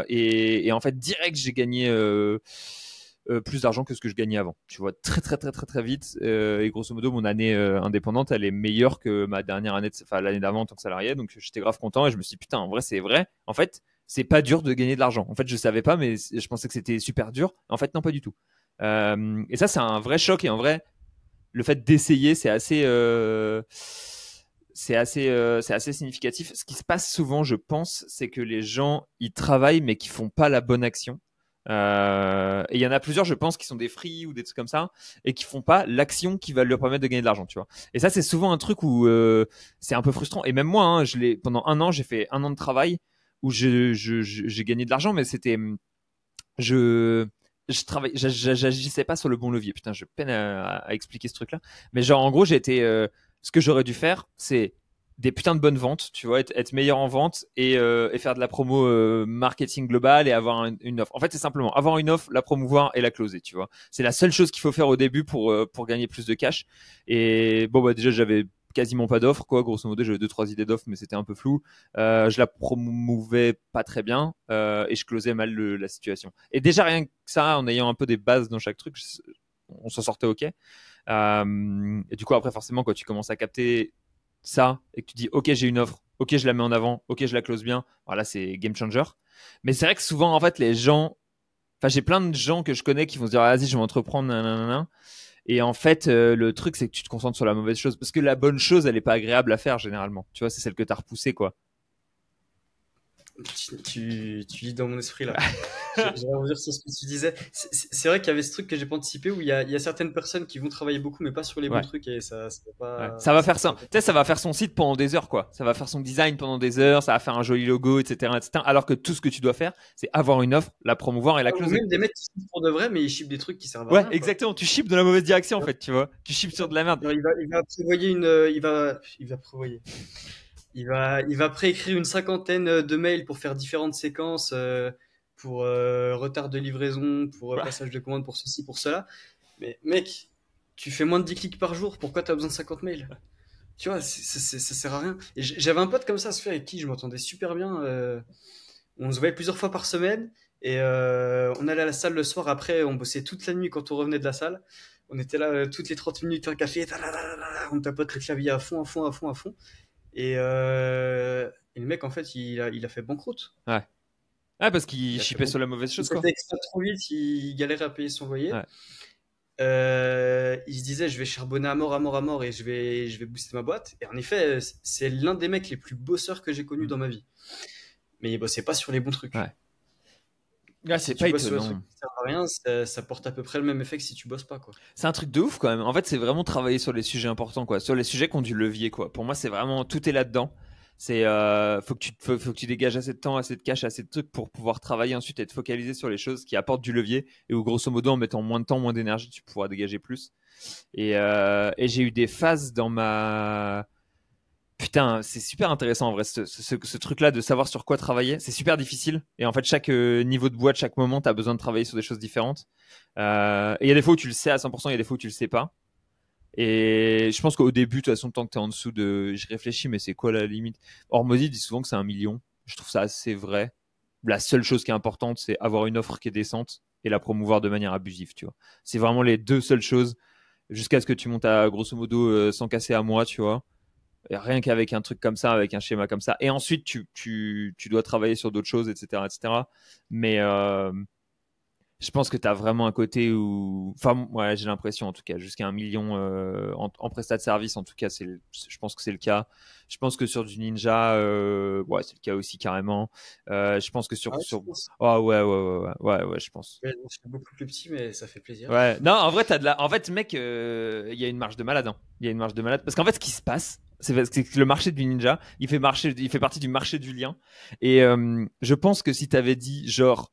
Et en fait, direct, j'ai gagné. Plus d'argent que ce que je gagnais avant. Tu vois, très très très très très vite. Et grosso modo, mon année indépendante, elle est meilleure que ma dernière année, enfin l'année d'avant en tant que salarié. Donc j'étais grave content et je me suis dit, putain, en vrai, c'est vrai. En fait, c'est pas dur de gagner de l'argent. En fait, je savais pas, mais je pensais que c'était super dur. En fait, non, pas du tout. Et ça, c'est un vrai choc et en vrai, le fait d'essayer, c'est assez significatif. Ce qui se passe souvent, je pense, c'est que les gens, ils travaillent mais qui font pas la bonne action. Et il y en a plusieurs, je pense, qui sont des free ou des trucs comme ça et qui font pas l'action qui va leur permettre de gagner de l'argent, tu vois. Et ça, c'est souvent un truc où c'est un peu frustrant. Et même moi, hein, pendant 1 an, j'ai fait 1 an de travail où j'ai gagné de l'argent, mais c'était je j'agissais pas sur le bon levier. Putain, je peine à expliquer ce truc-là. Mais genre, en gros, ce que j'aurais dû faire, c'est des putains de bonnes ventes, tu vois, être meilleur en vente et faire de la promo marketing global et avoir une offre. En fait, c'est simplement avoir une offre, la promouvoir et la closer, tu vois. C'est la seule chose qu'il faut faire au début pour gagner plus de cash. Et bon, bah, déjà, j'avais quasiment pas d'offres, quoi. Grosso modo, j'avais 2, 3 idées d'offres, mais c'était un peu flou. Je la promouvais pas très bien et je closais mal la situation. Et déjà, rien que ça, en ayant un peu des bases dans chaque truc, on s'en sortait ok. Et du coup, après, forcément, quand tu commences à capter ça et que tu dis ok, j'ai une offre, ok, je la mets en avant, ok, je la close bien, voilà, c'est game changer. Mais c'est vrai que souvent, en fait, les gens, enfin, j'ai plein de gens que je connais qui vont se dire ah, vas-y, je vais entreprendre, nanana. Et en fait, le truc, c'est que tu te concentres sur la mauvaise chose parce que la bonne chose, elle est pas agréable à faire généralement. Tu vois, c'est celle que t'as repoussée, quoi. Tu lis dans mon esprit là. J'aimerais revenir sur ce que tu disais. C'est vrai qu'il y avait ce truc que j'ai pas anticipé où il y a certaines personnes qui vont travailler beaucoup mais pas sur les bons Ouais. trucs et ça va Ouais. pas, Ça va ça faire va ça. pas Tu sais, péter. ça va faire son site pendant des heures, quoi. Ça va faire son design pendant des heures, ça va faire un joli logo, etc., etc. Alors que tout ce que tu dois faire, c'est avoir une offre, la promouvoir et la Ou closer. même des mecs qui sont pour de vrai mais ils shippent des trucs qui servent à Ouais, rien quoi. exactement. Tu chips dans la mauvaise direction, en fait, tu vois. Tu chips sur de la merde. Genre, il va prévoyer il va prévoyer. Il va préécrire une cinquantaine de mails pour faire différentes séquences, pour retard de livraison, pour Ouais. passage de commande, pour ceci, pour cela. Mais mec, tu fais moins de 10 clics par jour, pourquoi t'as besoin de 50 mails? Tu vois, ça sert à rien. Et j'avais un pote comme ça, avec qui je m'entendais super bien. On se voyait plusieurs fois par semaine et on allait à la salle le soir. Après, on bossait toute la nuit quand on revenait de la salle. On était là toutes les 30 minutes, un café, on tapote le clavier à fond, à fond, à fond, à fond. Et Et le mec, en fait, il a fait banqueroute. Ouais. Ah, parce qu'il Il a fait chippait sur banqueroute. la mauvaise Il chose, s'est quoi. fait extraire trop vite, il galérait à payer son loyer. Ouais. Il se disait, je vais charbonner à mort, à mort, à mort, et je vais booster ma boîte. Et en effet, c'est l'un des mecs les plus bosseurs que j'ai connus Mm. dans ma vie. Mais il bossait pas sur les bons Ouais. trucs. Ah, Et c'est si pas tu bosses sur des trucs étonnant. qui servent à rien, ça porte à peu près le même effet que si tu bosses pas, quoi. C'est un truc de ouf quand même. En fait, c'est vraiment travailler sur les sujets importants, quoi. Sur les sujets qui ont du levier, quoi. Pour moi, c'est vraiment tout est là-dedans. C'est faut que tu dégages assez de temps, assez de cash, assez de trucs pour pouvoir travailler ensuite et être focalisé sur les choses qui apportent du levier et où grosso modo en mettant moins de temps, moins d'énergie, tu pourras dégager plus. Et j'ai eu des phases dans ma putain, c'est super intéressant en vrai, ce truc-là de savoir sur quoi travailler. C'est super difficile. Et en fait, chaque niveau de boîte, chaque moment, tu as besoin de travailler sur des choses différentes. Et il y a des fois où tu le sais à 100%, il y a des fois où tu le sais pas. Et je pense qu'au début, de toute façon, tant que tu es en dessous de. Je réfléchis, mais c'est quoi la limite? Hormozy dit souvent que c'est 1 million. Je trouve ça assez vrai. La seule chose qui est importante, c'est avoir une offre qui est décente et la promouvoir de manière abusive, tu vois. C'est vraiment les deux seules choses jusqu'à ce que tu montes à grosso modo 100 cassés à mois, tu vois. Et rien qu'avec un truc comme ça, avec un schéma comme ça. Et ensuite, tu dois travailler sur d'autres choses, etc., etc. Mais je pense que tu as vraiment un côté où. Enfin, ouais, j'ai l'impression, en tout cas, jusqu'à 1 million en prestat de service, en tout cas, je pense que c'est le cas. Je pense que sur du Ninja, ouais, c'est le cas aussi carrément. Je pense que Ah ouais, tu sur... penses? Oh, ouais, ouais, ouais, ouais, ouais, ouais, je pense. Ouais, je suis beaucoup plus petit, mais ça fait plaisir. Ouais, non, en vrai, t'as de la. En fait, mec, il y a une marge de malade. Hein. Il y a une marge de malade. Parce qu'en fait, ce qui se passe, c'est parce que le marché du ninja, il fait partie du marché du lien. Et je pense que si t'avais dit, genre,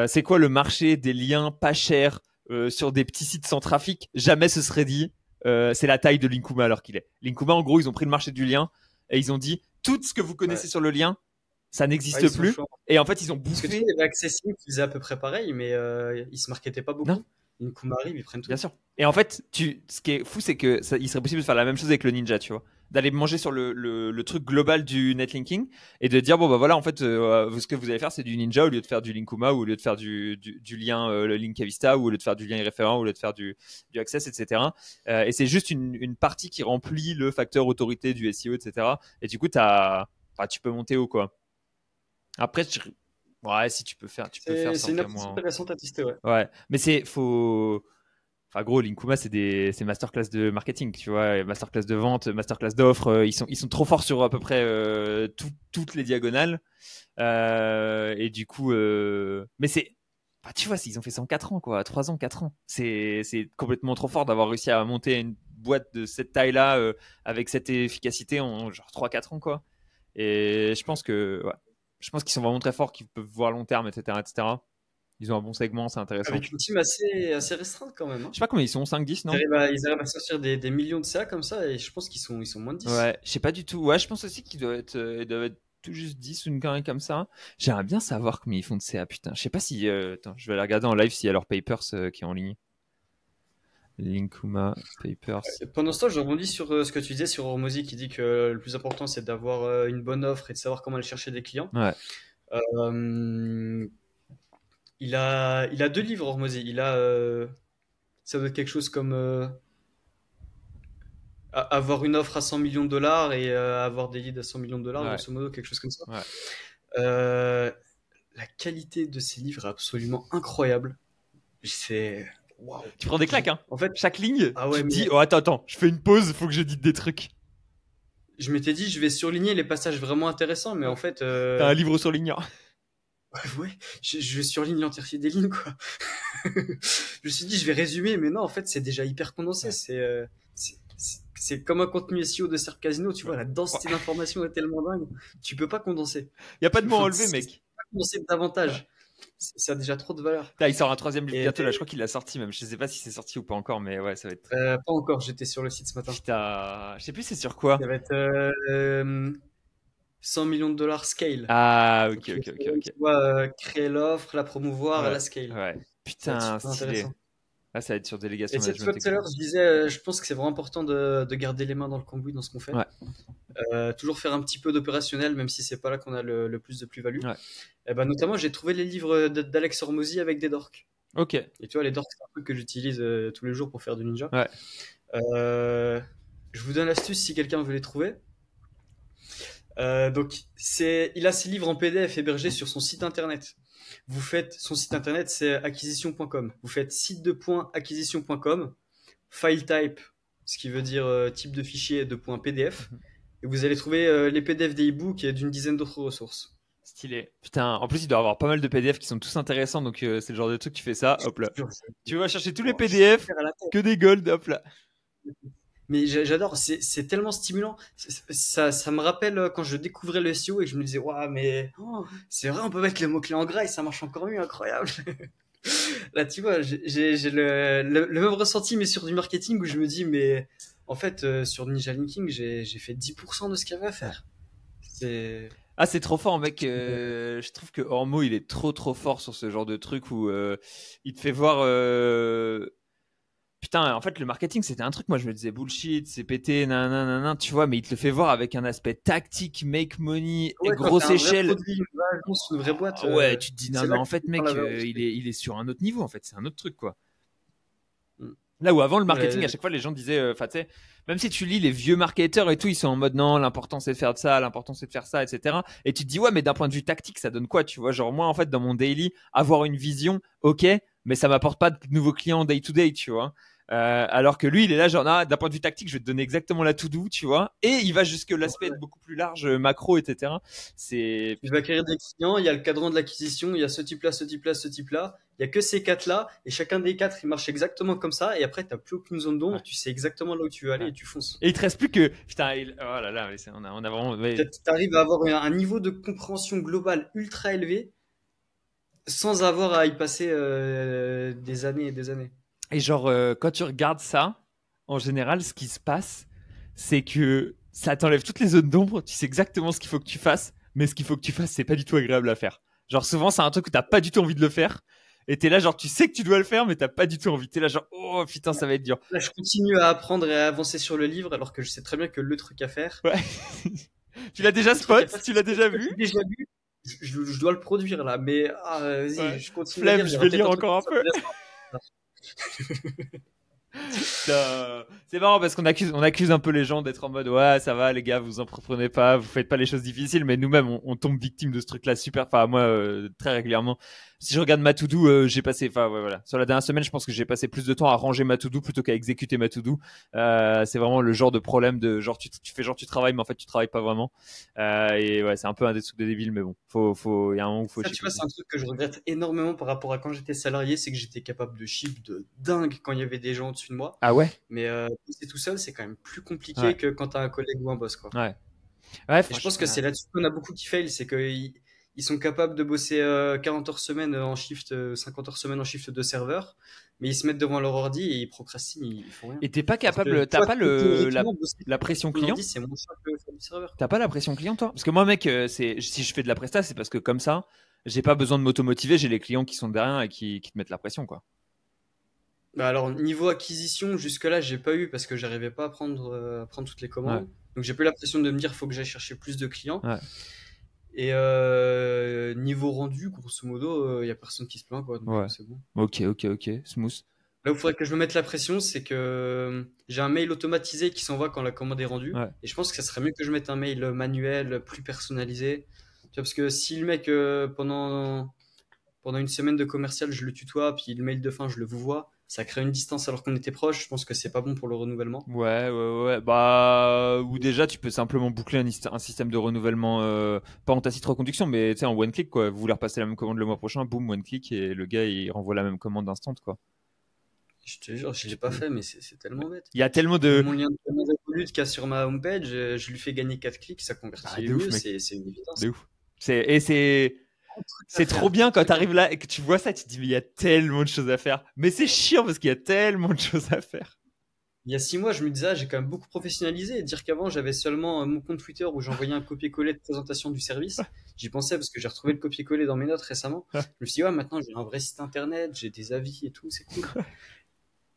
c'est quoi le marché des liens pas chers sur des petits sites sans trafic, jamais ce serait dit, c'est la taille de Linkuma alors qu'il est. Linkuma, en gros, ils ont pris le marché du lien et ils ont dit, tout ce que vous Ouais. connaissez sur le lien, ça Ouais, ils n'existe sont plus. chauds. Et en fait, ils ont Parce que tu vois, bouffé. il y avait Accessing qui faisait à peu près pareil, mais ils se marketaient pas Non, beaucoup. Une Kumari, ils prennent bien tout. sûr. Et en fait, ce qui est fou, c'est que il serait possible de faire la même chose avec le ninja, tu vois. D'aller manger sur le truc global du netlinking et de dire, bon, bah voilà, en fait, ce que vous allez faire, c'est du ninja au lieu de faire du linkuma, ou au lieu de faire du lien, le link Vista, ou au lieu de faire du lien irréférent, ou au lieu de faire du access, etc. Et c'est juste une partie qui remplit le facteur autorité du SEO, etc. Et du coup, enfin, tu peux monter haut, quoi. Après, ouais, si tu peux faire C'est sans une faire approche moins. intéressante à tester, ouais. Ouais, mais faut. Enfin, gros, Linkuma, c'est masterclass de marketing, tu vois, et masterclass de vente, masterclass d'offres. Ils sont trop forts sur à peu près toutes les diagonales. Et du coup, mais c'est, bah, tu vois, ils ont fait ça en 4 ans, quoi, 3 ans, 4 ans. C'est complètement trop fort d'avoir réussi à monter une boîte de cette taille-là avec cette efficacité en genre 3-4 ans, quoi. Et ouais, je pense qu'ils sont vraiment très forts, qu'ils peuvent voir long terme, etc., etc. Ils ont un bon segment, c'est intéressant. Avec une team assez restreinte quand même, hein. Je sais pas combien ils sont, 5-10, non? Ils arrivent à sortir des millions de CA comme ça, et je pense ils sont moins de 10. Ouais, je sais pas du tout. Ouais, je pense aussi ils doivent être tout juste 10 ou une connerie comme ça. J'aimerais bien savoir combien ils font de CA, putain. Je sais pas si. Attends, je vais aller regarder en live s'il y a leur papers qui est en ligne. Linkuma Papers. Pendant ce temps, je rebondis sur ce que tu disais sur Hormozy qui dit que le plus important c'est d'avoir une bonne offre et de savoir comment aller chercher des clients. Ouais, Euh, il a deux livres Hormozy. Ça doit être quelque chose comme avoir une offre à 100 millions de dollars et avoir des leads à 100 millions de dollars, ouais, grosso modo, quelque chose comme ça. ouais. Euh, la qualité de ces livres est absolument incroyable. C'est waouh. Tu prends des claques, hein. En fait, Chaque ligne, ah tu ouais, te mais dis, oh, attends, je fais une pause, faut que je dise des trucs. je m'étais dit, je vais surligner les passages vraiment intéressants, mais en fait, T'as un livre surlignant. ouais, je surligne l'entièreté des lignes, quoi. Je me suis dit, je vais résumer, mais non, en fait, c'est déjà hyper condensé. Ouais. C'est comme un contenu SEO de Serp Casino, tu vois, la Ouais. densité d'informations est tellement dingue. Tu peux pas condenser. Y a pas de mots Faut enlevés, mec. pas condenser davantage. Ça a déjà trop de valeur. Là, il sort un troisième livre Et bientôt, là. Je crois qu'il l'a sorti même. Je sais pas si c'est sorti ou pas encore, mais ouais, ça va être. pas encore, j'étais sur le site ce matin. Putain, je sais plus c'est sur quoi. Ça va être 100 millions de dollars scale. Ah, ok, Donc, il ok, ok, faut, ok. tu vois, créer l'offre, la promouvoir, Ouais, la scale. ouais. Ça va être Putain, super stylé. intéressant. Là, ça va être sur Et délégation tu sais, tu vois, management, tout à etc. l'heure, je disais, je pense que c'est vraiment important de garder les mains dans le cambouis dans ce qu'on fait. Ouais, Toujours faire un petit peu d'opérationnel, même si c'est pas là qu'on a le plus de plus-value. ouais. Et ben, notamment, j'ai trouvé les livres d'Alex Hormozy avec des dorks. Ok. Et tu vois, les dorks, c'est un truc que j'utilise tous les jours pour faire du ninja. Ouais. Euh, je vous donne l'astuce si quelqu'un veut les trouver. Donc, il a ses livres en PDF hébergés sur son site internet. Vous faites, son site internet, c'est acquisition.com. Vous faites site de point acquisition.com, file type, ce qui veut dire type de fichier de point PDF, et vous allez trouver les PDF des e-books et d'une dizaine d'autres ressources. Stylé. Putain, en plus, il doit y avoir pas mal de PDF qui sont tous intéressants, donc c'est le genre de truc, tu fais ça, hop là. Tu vas chercher tous les PDF, que des gold, hop là. Mais j'adore, c'est tellement stimulant. Ça me rappelle quand je découvrais le SEO et que je me disais, waouh, mais c'est vrai, on peut mettre les mots-clés en gras et ça marche encore mieux, incroyable. Là, tu vois, j'ai le même ressenti, mais sur du marketing où je me dis, mais en fait, sur Ninja Linking, j'ai fait 10% de ce qu'il y avait à faire. Ah, c'est trop fort, mec. Je trouve que Ormo, il est trop fort sur ce genre de truc où il te fait voir. Putain, en fait, le marketing, c'était un truc, moi, je me disais bullshit, c'est pété, nanana, tu vois, mais il te le fait voir avec un aspect tactique, make money, et grosse échelle. Une vraie boîte. Ouais, tu te dis, non, mais en fait, mec, il est sur un autre niveau, en fait, c'est un autre truc, quoi. Là où avant, le marketing, à chaque fois, les gens disaient, enfin, tu sais, même si tu lis les vieux marketeurs et tout, ils sont en mode non, l'important c'est de faire de ça, l'important c'est de faire ça, etc. Et tu te dis, ouais, mais d'un point de vue tactique, ça donne quoi, tu vois? Genre, moi, en fait, dans mon daily, avoir une vision, ok, mais ça m'apporte pas de nouveaux clients day to day, tu vois? Alors que lui, il est là, genre, ah, d'un point de vue tactique, je vais te donner exactement la to-do, tu vois. Et il va jusque l'aspect beaucoup plus large, macro, etc. Il va acquérir des clients, il y a le cadran de l'acquisition, il y a ce type-là, ce type-là, ce type-là. Il y a que ces quatre-là, et chacun des quatre, il marche exactement comme ça. Et après, t'as plus aucune zone d'ombre, tu sais exactement là où tu veux aller et tu fonces. Et il te reste plus que, putain, oh là là, on a vraiment. T'arrives à avoir un niveau de compréhension globale ultra élevé, sans avoir à y passer des années et des années. Et genre, quand tu regardes ça, en général, ce qui se passe, c'est que ça t'enlève toutes les zones d'ombre. Tu sais exactement ce qu'il faut que tu fasses, mais ce qu'il faut que tu fasses, c'est pas du tout agréable à faire. Genre, souvent, c'est un truc où t'as pas du tout envie de le faire. Et t'es là, genre, tu sais que tu dois le faire, mais t'as pas du tout envie. T'es là, genre, oh putain, ça va être dur. Là, je continue à apprendre et à avancer sur le livre, alors que je sais très bien que le truc à faire. Ouais. Tu l'as déjà spot? Tu l'as déjà vu? Déjà vu. Je dois le produire là, mais vas-y, ouais. je continue. Flemme, je vais lire encore un peu. C'est marrant parce qu'on accuse un peu les gens d'être en mode ouais ça va les gars vous en prenez pas vous faites pas les choses difficiles mais nous-mêmes on tombe victime de ce truc là super enfin moi très régulièrement si je regarde ma to-do j'ai passé enfin ouais, voilà sur la dernière semaine je pense que j'ai passé plus de temps à ranger ma to-do plutôt qu'à exécuter ma to-do c'est vraiment le genre de problème de genre tu fais genre tu travailles mais en fait tu travailles pas vraiment et ouais c'est un peu un des trucs de débile mais bon il y a un moment où faut ça tu vois c'est un truc que je regrette énormément par rapport à quand j'étais salarié c'est que j'étais capable de chiffres de dingue quand il y avait des gens au-dessus de moi ah ouais mais c'est tout seul c'est quand même plus compliqué que quand t'as un collègue ou un boss quoi ouais et je pense que c'est là-dessus qu'on a beaucoup qui fail c'est que ils sont capables de bosser 40 heures semaine en shift, 50 heures semaine en shift de serveur, mais ils se mettent devant leur ordi et ils procrastinent, ils font rien. Et t'es pas capable, t'as pas la pression client. C'est moins cher que faire du serveur. T'as pas la pression client toi? Parce que moi mec, si je fais de la presta, c'est parce que comme ça, j'ai pas besoin de m'automotiver, j'ai les clients qui sont derrière et qui te mettent la pression quoi. Bah alors niveau acquisition, jusque là j'ai pas eu parce que j'arrivais pas à prendre toutes les commandes. Ouais. Donc j'ai pas eu la pression de me dire faut que j'aille chercher plus de clients. Ouais. Et niveau rendu, grosso modo, il y a personne qui se plaint quoi. Donc ouais. C'est bon. Ok, smooth. Là où il faudrait que je me mette la pression, c'est que j'ai un mail automatisé qui s'envoie quand la commande est rendue. Ouais. Et je pense que ça serait mieux que je mette un mail manuel, plus personnalisé. Tu vois, parce que si le mec, pendant une semaine de commercial, je le tutoie, puis le mail de fin, je le vous vois, ça crée une distance alors qu'on était proche. Je pense que c'est pas bon pour le renouvellement. Ouais. Bah, ou déjà, tu peux simplement boucler un système de renouvellement, pas en tacite reconduction, mais tu sais, en one click, quoi. Vous voulez repasser la même commande le mois prochain, boum, one click, et le gars, il renvoie la même commande instant, quoi. Je te jure, je l'ai pas fait, mais c'est tellement bête. Il y a tellement de. Mon lien de commande qu'il y a sur ma homepage, je lui fais gagner 4 clics, ça convertit mieux, c'est une évidence. De ouf. C'est trop bien quand t'arrives là et que tu vois ça, tu te dis mais il y a tellement de choses à faire. Mais c'est chiant parce qu'il y a tellement de choses à faire. Il y a 6 mois, je me disais, j'ai quand même beaucoup professionnalisé. Et dire qu'avant, j'avais seulement mon compte Twitter où j'envoyais un copier-coller de présentation du service. J'y pensais parce que j'ai retrouvé le copier-coller dans mes notes récemment. Je me suis dit, ouais, maintenant j'ai un vrai site internet, j'ai des avis et tout, c'est cool.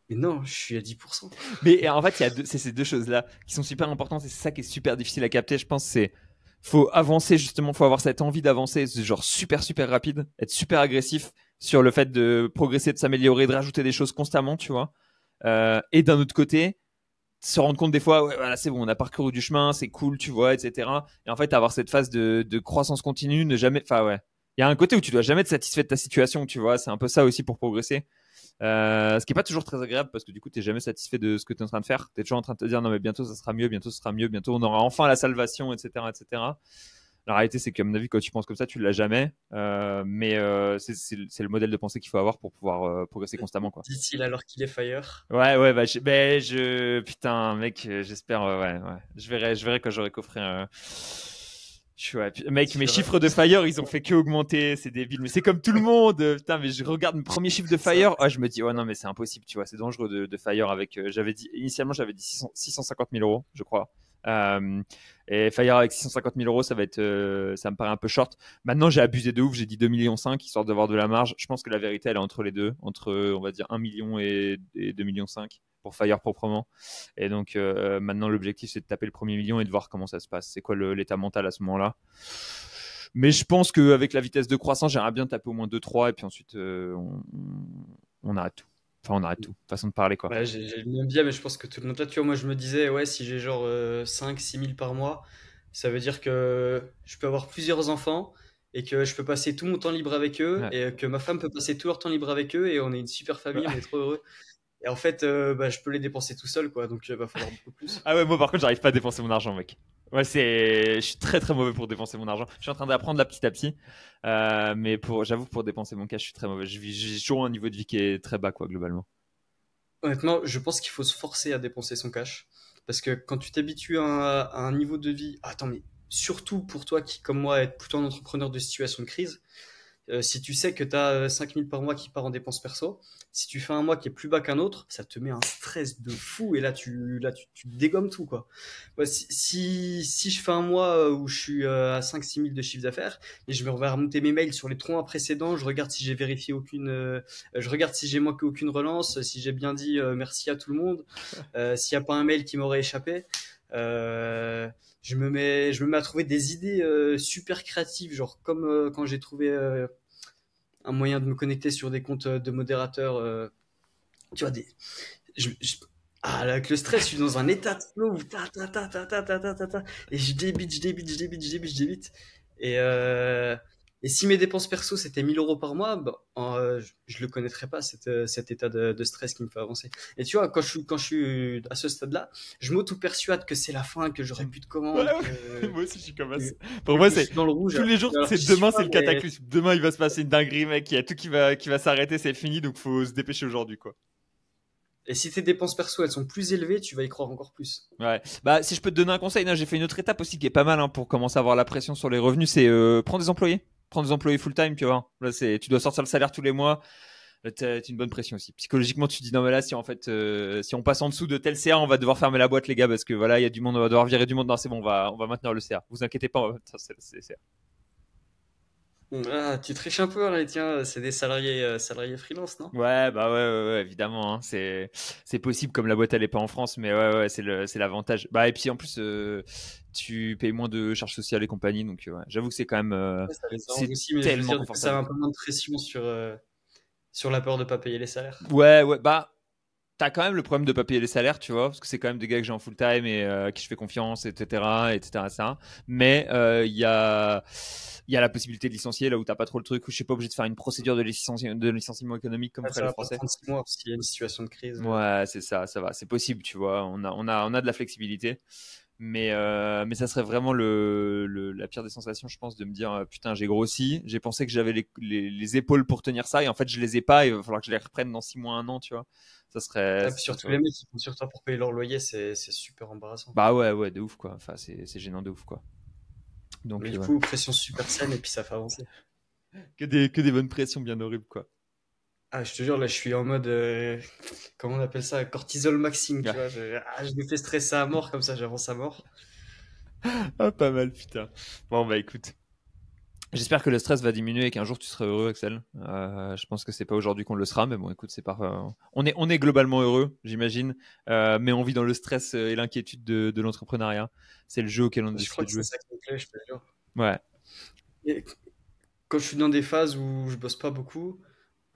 Mais non, je suis à 10%. Mais en fait, c'est ces deux choses-là qui sont super importantes et c'est ça qui est super difficile à capter, je pense. C'est faut avancer justement, faut avoir cette envie d'avancer, genre super rapide, être super agressif sur le fait de progresser, de s'améliorer, de rajouter des choses constamment, tu vois. Et d'un autre côté, se rendre compte des fois, ouais, voilà, c'est bon, on a parcouru du chemin, c'est cool, tu vois, etc. Et en fait, avoir cette phase de croissance continue, ne jamais, enfin ouais, il y a un côté où tu dois jamais être satisfait de ta situation, tu vois, c'est un peu ça aussi pour progresser. Ce qui est pas toujours très agréable parce que du coup, t'es jamais satisfait de ce que tu es en train de faire. T'es toujours en train de te dire non mais bientôt ça sera mieux, bientôt ce sera mieux, bientôt on aura enfin la salvation, etc., etc. La réalité, c'est que, à mon avis, quand tu penses comme ça, tu l'as jamais. Mais c'est le modèle de pensée qu'il faut avoir pour pouvoir progresser constamment, quoi. Dit-il alors qu'il est fire. Ouais, ouais, putain, mec, j'espère, ouais, ouais. Je verrai quand j'aurai coffré un. Ouais, mec, mes chiffres de Fire, ils ont fait que augmenter, c'est débile. Mais c'est comme tout le monde, putain. Mais je regarde mes premiers chiffres de Fire, oh, je me dis, ouais, non, mais c'est impossible, tu vois, c'est dangereux de Fire avec. Initialement, j'avais dit 650 000 euros, je crois. Euh, et Fire avec 650 000 euros, ça va être, ça me paraît un peu short. Maintenant, j'ai abusé de ouf, j'ai dit 2,5 millions, histoire d'avoir de la marge. Je pense que la vérité, elle est entre les deux, entre, on va dire, 1 million et 2,5 millions pour Fire proprement. Et donc, maintenant, l'objectif, c'est de taper le premier million et de voir comment ça se passe. C'est quoi l'état mental à ce moment-là. Mais je pense qu'avec la vitesse de croissance, j'aimerais bien taper au moins 2-3 et puis ensuite, on arrête tout. Enfin, on arrête tout. Façon de parler, quoi. Ouais, j'ai le même bien, mais je pense que tout le monde là, tu vois, moi je me disais, ouais, si j'ai genre 5-6 000 par mois, ça veut dire que je peux avoir plusieurs enfants et que je peux passer tout mon temps libre avec eux Ouais. et que ma femme peut passer tout leur temps libre avec eux et on est une super famille, on est trop heureux. Et en fait, bah, je peux les dépenser tout seul, quoi, donc il va falloir beaucoup plus. Ah ouais, moi par contre, j'arrive pas à dépenser mon argent, mec. Ouais, je suis très très mauvais pour dépenser mon argent. Je suis en train d'apprendre là petit à petit, mais j'avoue, pour dépenser mon cash, je suis très mauvais. J'ai toujours un niveau de vie qui est très bas, quoi, globalement. Honnêtement, je pense qu'il faut se forcer à dépenser son cash. Parce que quand tu t'habitues à un niveau de vie. Attends, mais surtout pour toi qui, comme moi, est plutôt un entrepreneur de situation de crise, si tu sais que tu as 5 000 par mois qui part en dépenses perso, si tu fais un mois qui est plus bas qu'un autre, ça te met un stress de fou et tu dégommes tout, quoi. Ouais, si je fais un mois où je suis à 5-6 000 de chiffre d'affaires et je vais remonter mes mails sur les 3 mois précédents, je regarde si j'ai vérifié je regarde si j'ai manqué aucune relance, si j'ai bien dit merci à tout le monde, s'il n'y a pas un mail qui m'aurait échappé. Je me mets à trouver des idées super créatives, genre comme quand j'ai trouvé un moyen de me connecter sur des comptes de modérateurs. Tu vois, avec le stress, je suis dans un état de flow où et je débite, je débite, je débite, je débite, je débite. Et, euh, et si mes dépenses perso c'était 1 000 euros par mois, bah, je le connaîtrais pas, cet état de stress qui me fait avancer. Et tu vois, quand je suis à ce stade-là, je m'auto-persuade que c'est la fin, que j'aurai plus de Ouais, commandes, ouais. Moi aussi, je suis comme ça. que, Pour moi, que je c'est suis dans le rouge. tous les jours, Alors que c'est j'y suis demain, pas, c'est le mais cataclysme. Demain, il va se passer une dinguerie, mec. Il y a tout qui va s'arrêter, c'est fini, donc faut se dépêcher aujourd'hui, quoi. et si tes dépenses perso elles sont plus élevées, tu vas y croire encore plus. Ouais. Bah, si je peux te donner un conseil, non, j'ai fait une autre étape aussi qui est pas mal hein, pour commencer à avoir la pression sur les revenus, c'est prendre des employés. Prendre des employés full-time, tu vois. Là, tu dois sortir le salaire tous les mois. Là, t'as une bonne pression aussi. Psychologiquement, tu te dis non mais là, si en fait, si on passe en dessous de tel CA, on va devoir fermer la boîte, les gars, parce que voilà, il y a du monde, on va devoir virer du monde. Non, c'est bon, on va maintenir le CA. Vous inquiétez pas, c'est CA. Ah, tu triches un peu, là, tiens, c'est des salariés freelance, non? Ouais, bah ouais, évidemment, hein, c'est possible comme la boîte elle est pas en France, mais ouais, c'est l'avantage. Bah et puis en plus, tu payes moins de charges sociales et compagnie, donc ouais, j'avoue que c'est quand même, Ouais, ça les arrange c'est aussi, mais je veux tellement dire, du coup, ça a confortable. un peu moins de pression sur la peur de pas payer les salaires. Ouais, bah t'as quand même le problème de pas payer les salaires, tu vois, parce que c'est quand même des gars que j'ai en full time et à qui je fais confiance, etc. Ça. Mais il y a la possibilité de licencier là où t'as pas trop le truc, où je suis pas obligé de faire une procédure de licenciement économique comme Ah, feraient ça les va pas Français. prendre 6 mois s'il y a une situation de crise. Ouais, c'est ça, ça va, c'est possible, tu vois. On a de la flexibilité, mais ça serait vraiment la pire des sensations, je pense, de me dire putain, j'ai grossi, j'ai pensé que j'avais les épaules pour tenir ça, et en fait, je les ai pas, et il va falloir que je les reprenne dans 6 mois, un an, tu vois. Ah, Ça puis serait surtout chaud. les mecs qui comptent sur toi pour payer leur loyer, c'est super embarrassant. Bah ouais, de ouf, quoi. Enfin, c'est gênant de ouf, quoi. Donc, Mais du ouais. coup, pression super saine et puis ça fait avancer. Que des bonnes pressions bien horribles, quoi. Ah, je te jure, là, je suis en mode, comment on appelle ça, cortisol maxing, tu Ouais. vois. Je me fais stresser à mort, comme ça, j'avance à mort. Ah, pas mal, putain. Bon, bah écoute. J'espère que le stress va diminuer et qu'un jour tu seras heureux, Axel. Je pense que c'est pas aujourd'hui qu'on le sera, mais bon, écoute, c'est pas. On est globalement heureux, j'imagine, mais on vit dans le stress et l'inquiétude de l'entrepreneuriat. C'est le jeu auquel on a Je décidé crois de que c'est jouer. ça qui me plaît, je te jure. Ouais, Et quand je suis dans des phases où je bosse pas beaucoup,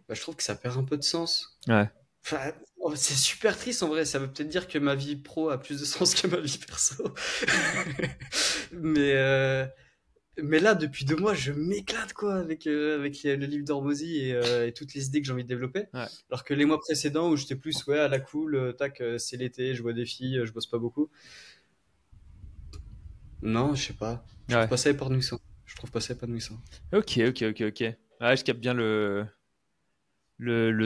bah, je trouve que ça perd un peu de sens. ouais, Enfin, Oh, c'est super triste en vrai, ça veut peut-être dire que ma vie pro a plus de sens que ma vie perso. Mais, euh, mais là, depuis 2 mois, je m'éclate quoi avec le livre d'Ormozy et toutes les idées que j'ai envie de développer. Ouais. Alors que les mois précédents où j'étais plus ouais à la cool, tac, c'est l'été, je vois des filles, je bosse pas beaucoup. Non, je sais pas. Je trouve Ouais. pas ça épanouissant. Je trouve pas ça épanouissant. Ok, ok, ok, ok. Ouais, je capte bien le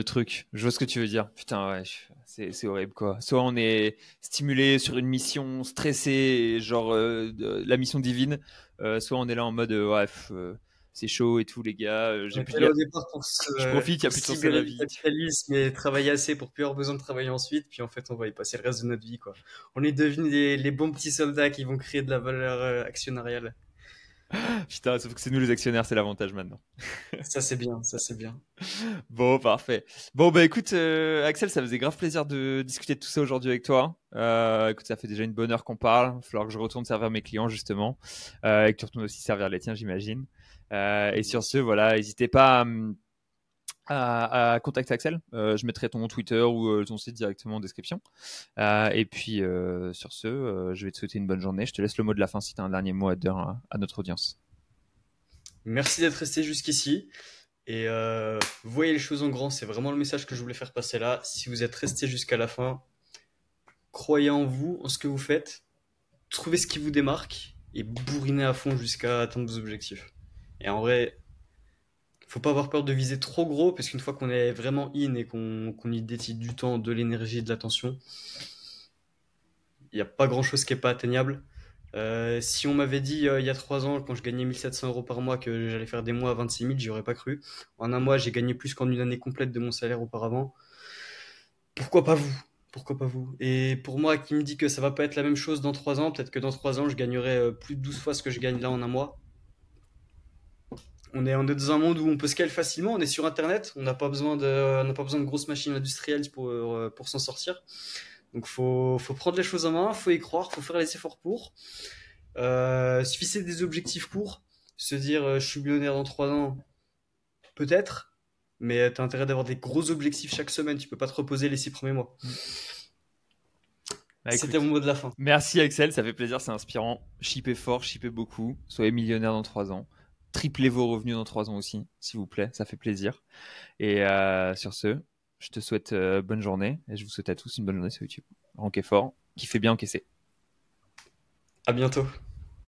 truc. Je vois ce que tu veux dire. Putain, ouais, c'est horrible, quoi. Soit on est stimulé sur une mission stressée, genre la mission divine, soit on est là en mode, ouais, c'est chaud et tout, les gars. On était là au départ pour Je profite, il y a pour plus de sens à la cibrer le vie. capitalisme et travailler assez pour plus avoir besoin de travailler ensuite, puis en fait on va y passer le reste de notre vie quoi. On est devenus les bons petits soldats qui vont créer de la valeur actionnariale. Putain, sauf que c'est nous les actionnaires, c'est l'avantage maintenant. Ça c'est bien, ça c'est bien. Bon, parfait. Bon, bah écoute, Axel, ça faisait grave plaisir de discuter de tout ça aujourd'hui avec toi. Écoute, ça fait déjà une bonne heure qu'on parle. Il va falloir que je retourne servir mes clients, justement. Et que tu retournes aussi servir les tiens, j'imagine. Et Bien sur ce, sûr. voilà, n'hésitez pas à contacter Axel. Je mettrai ton Twitter ou ton site directement en description. Et puis, sur ce, je vais te souhaiter une bonne journée. Je te laisse le mot de la fin si tu as un dernier mot à dire à notre audience. Merci d'être resté jusqu'ici et voyez les choses en grand, c'est vraiment le message que je voulais faire passer là. Si vous êtes resté jusqu'à la fin, croyez en vous, en ce que vous faites, trouvez ce qui vous démarque et bourrinez à fond jusqu'à atteindre vos objectifs. Et en vrai, faut pas avoir peur de viser trop gros, parce qu'une fois qu'on est vraiment in et qu'on y dédie du temps, de l'énergie, de l'attention, il n'y a pas grand chose qui est pas atteignable. Si on m'avait dit il y a 3 ans, quand je gagnais 1 700 € par mois, que j'allais faire des mois à 26 000, j'y aurais pas cru. En un mois, j'ai gagné plus qu'en une année complète de mon salaire auparavant. Pourquoi pas vous? Pourquoi pas vous? Et pour moi, qui me dit que ça va pas être la même chose dans 3 ans, peut-être que dans 3 ans, je gagnerai plus de 12 fois ce que je gagne là en un mois. On est dans un monde où on peut scale facilement, on est sur Internet, on n'a pas besoin de grosses machines industrielles pour s'en sortir. Donc faut prendre les choses en main, faut y croire, faut faire les efforts pour. Se fixer des objectifs courts, se dire je suis millionnaire dans 3 ans, peut-être, mais t'as intérêt d'avoir des gros objectifs chaque semaine, tu peux pas te reposer les 6 premiers mois. Bah C'était écoute, mon mot de la fin. merci Axel, ça fait plaisir, c'est inspirant. Shippez fort, shippez beaucoup, soyez millionnaire dans 3 ans. Triplez vos revenus dans 3 ans aussi, s'il vous plaît, ça fait plaisir. Et sur ce, je te souhaite bonne journée et je vous souhaite à tous une bonne journée sur YouTube. Rankez fort, kiffez bien encaisser. À bientôt.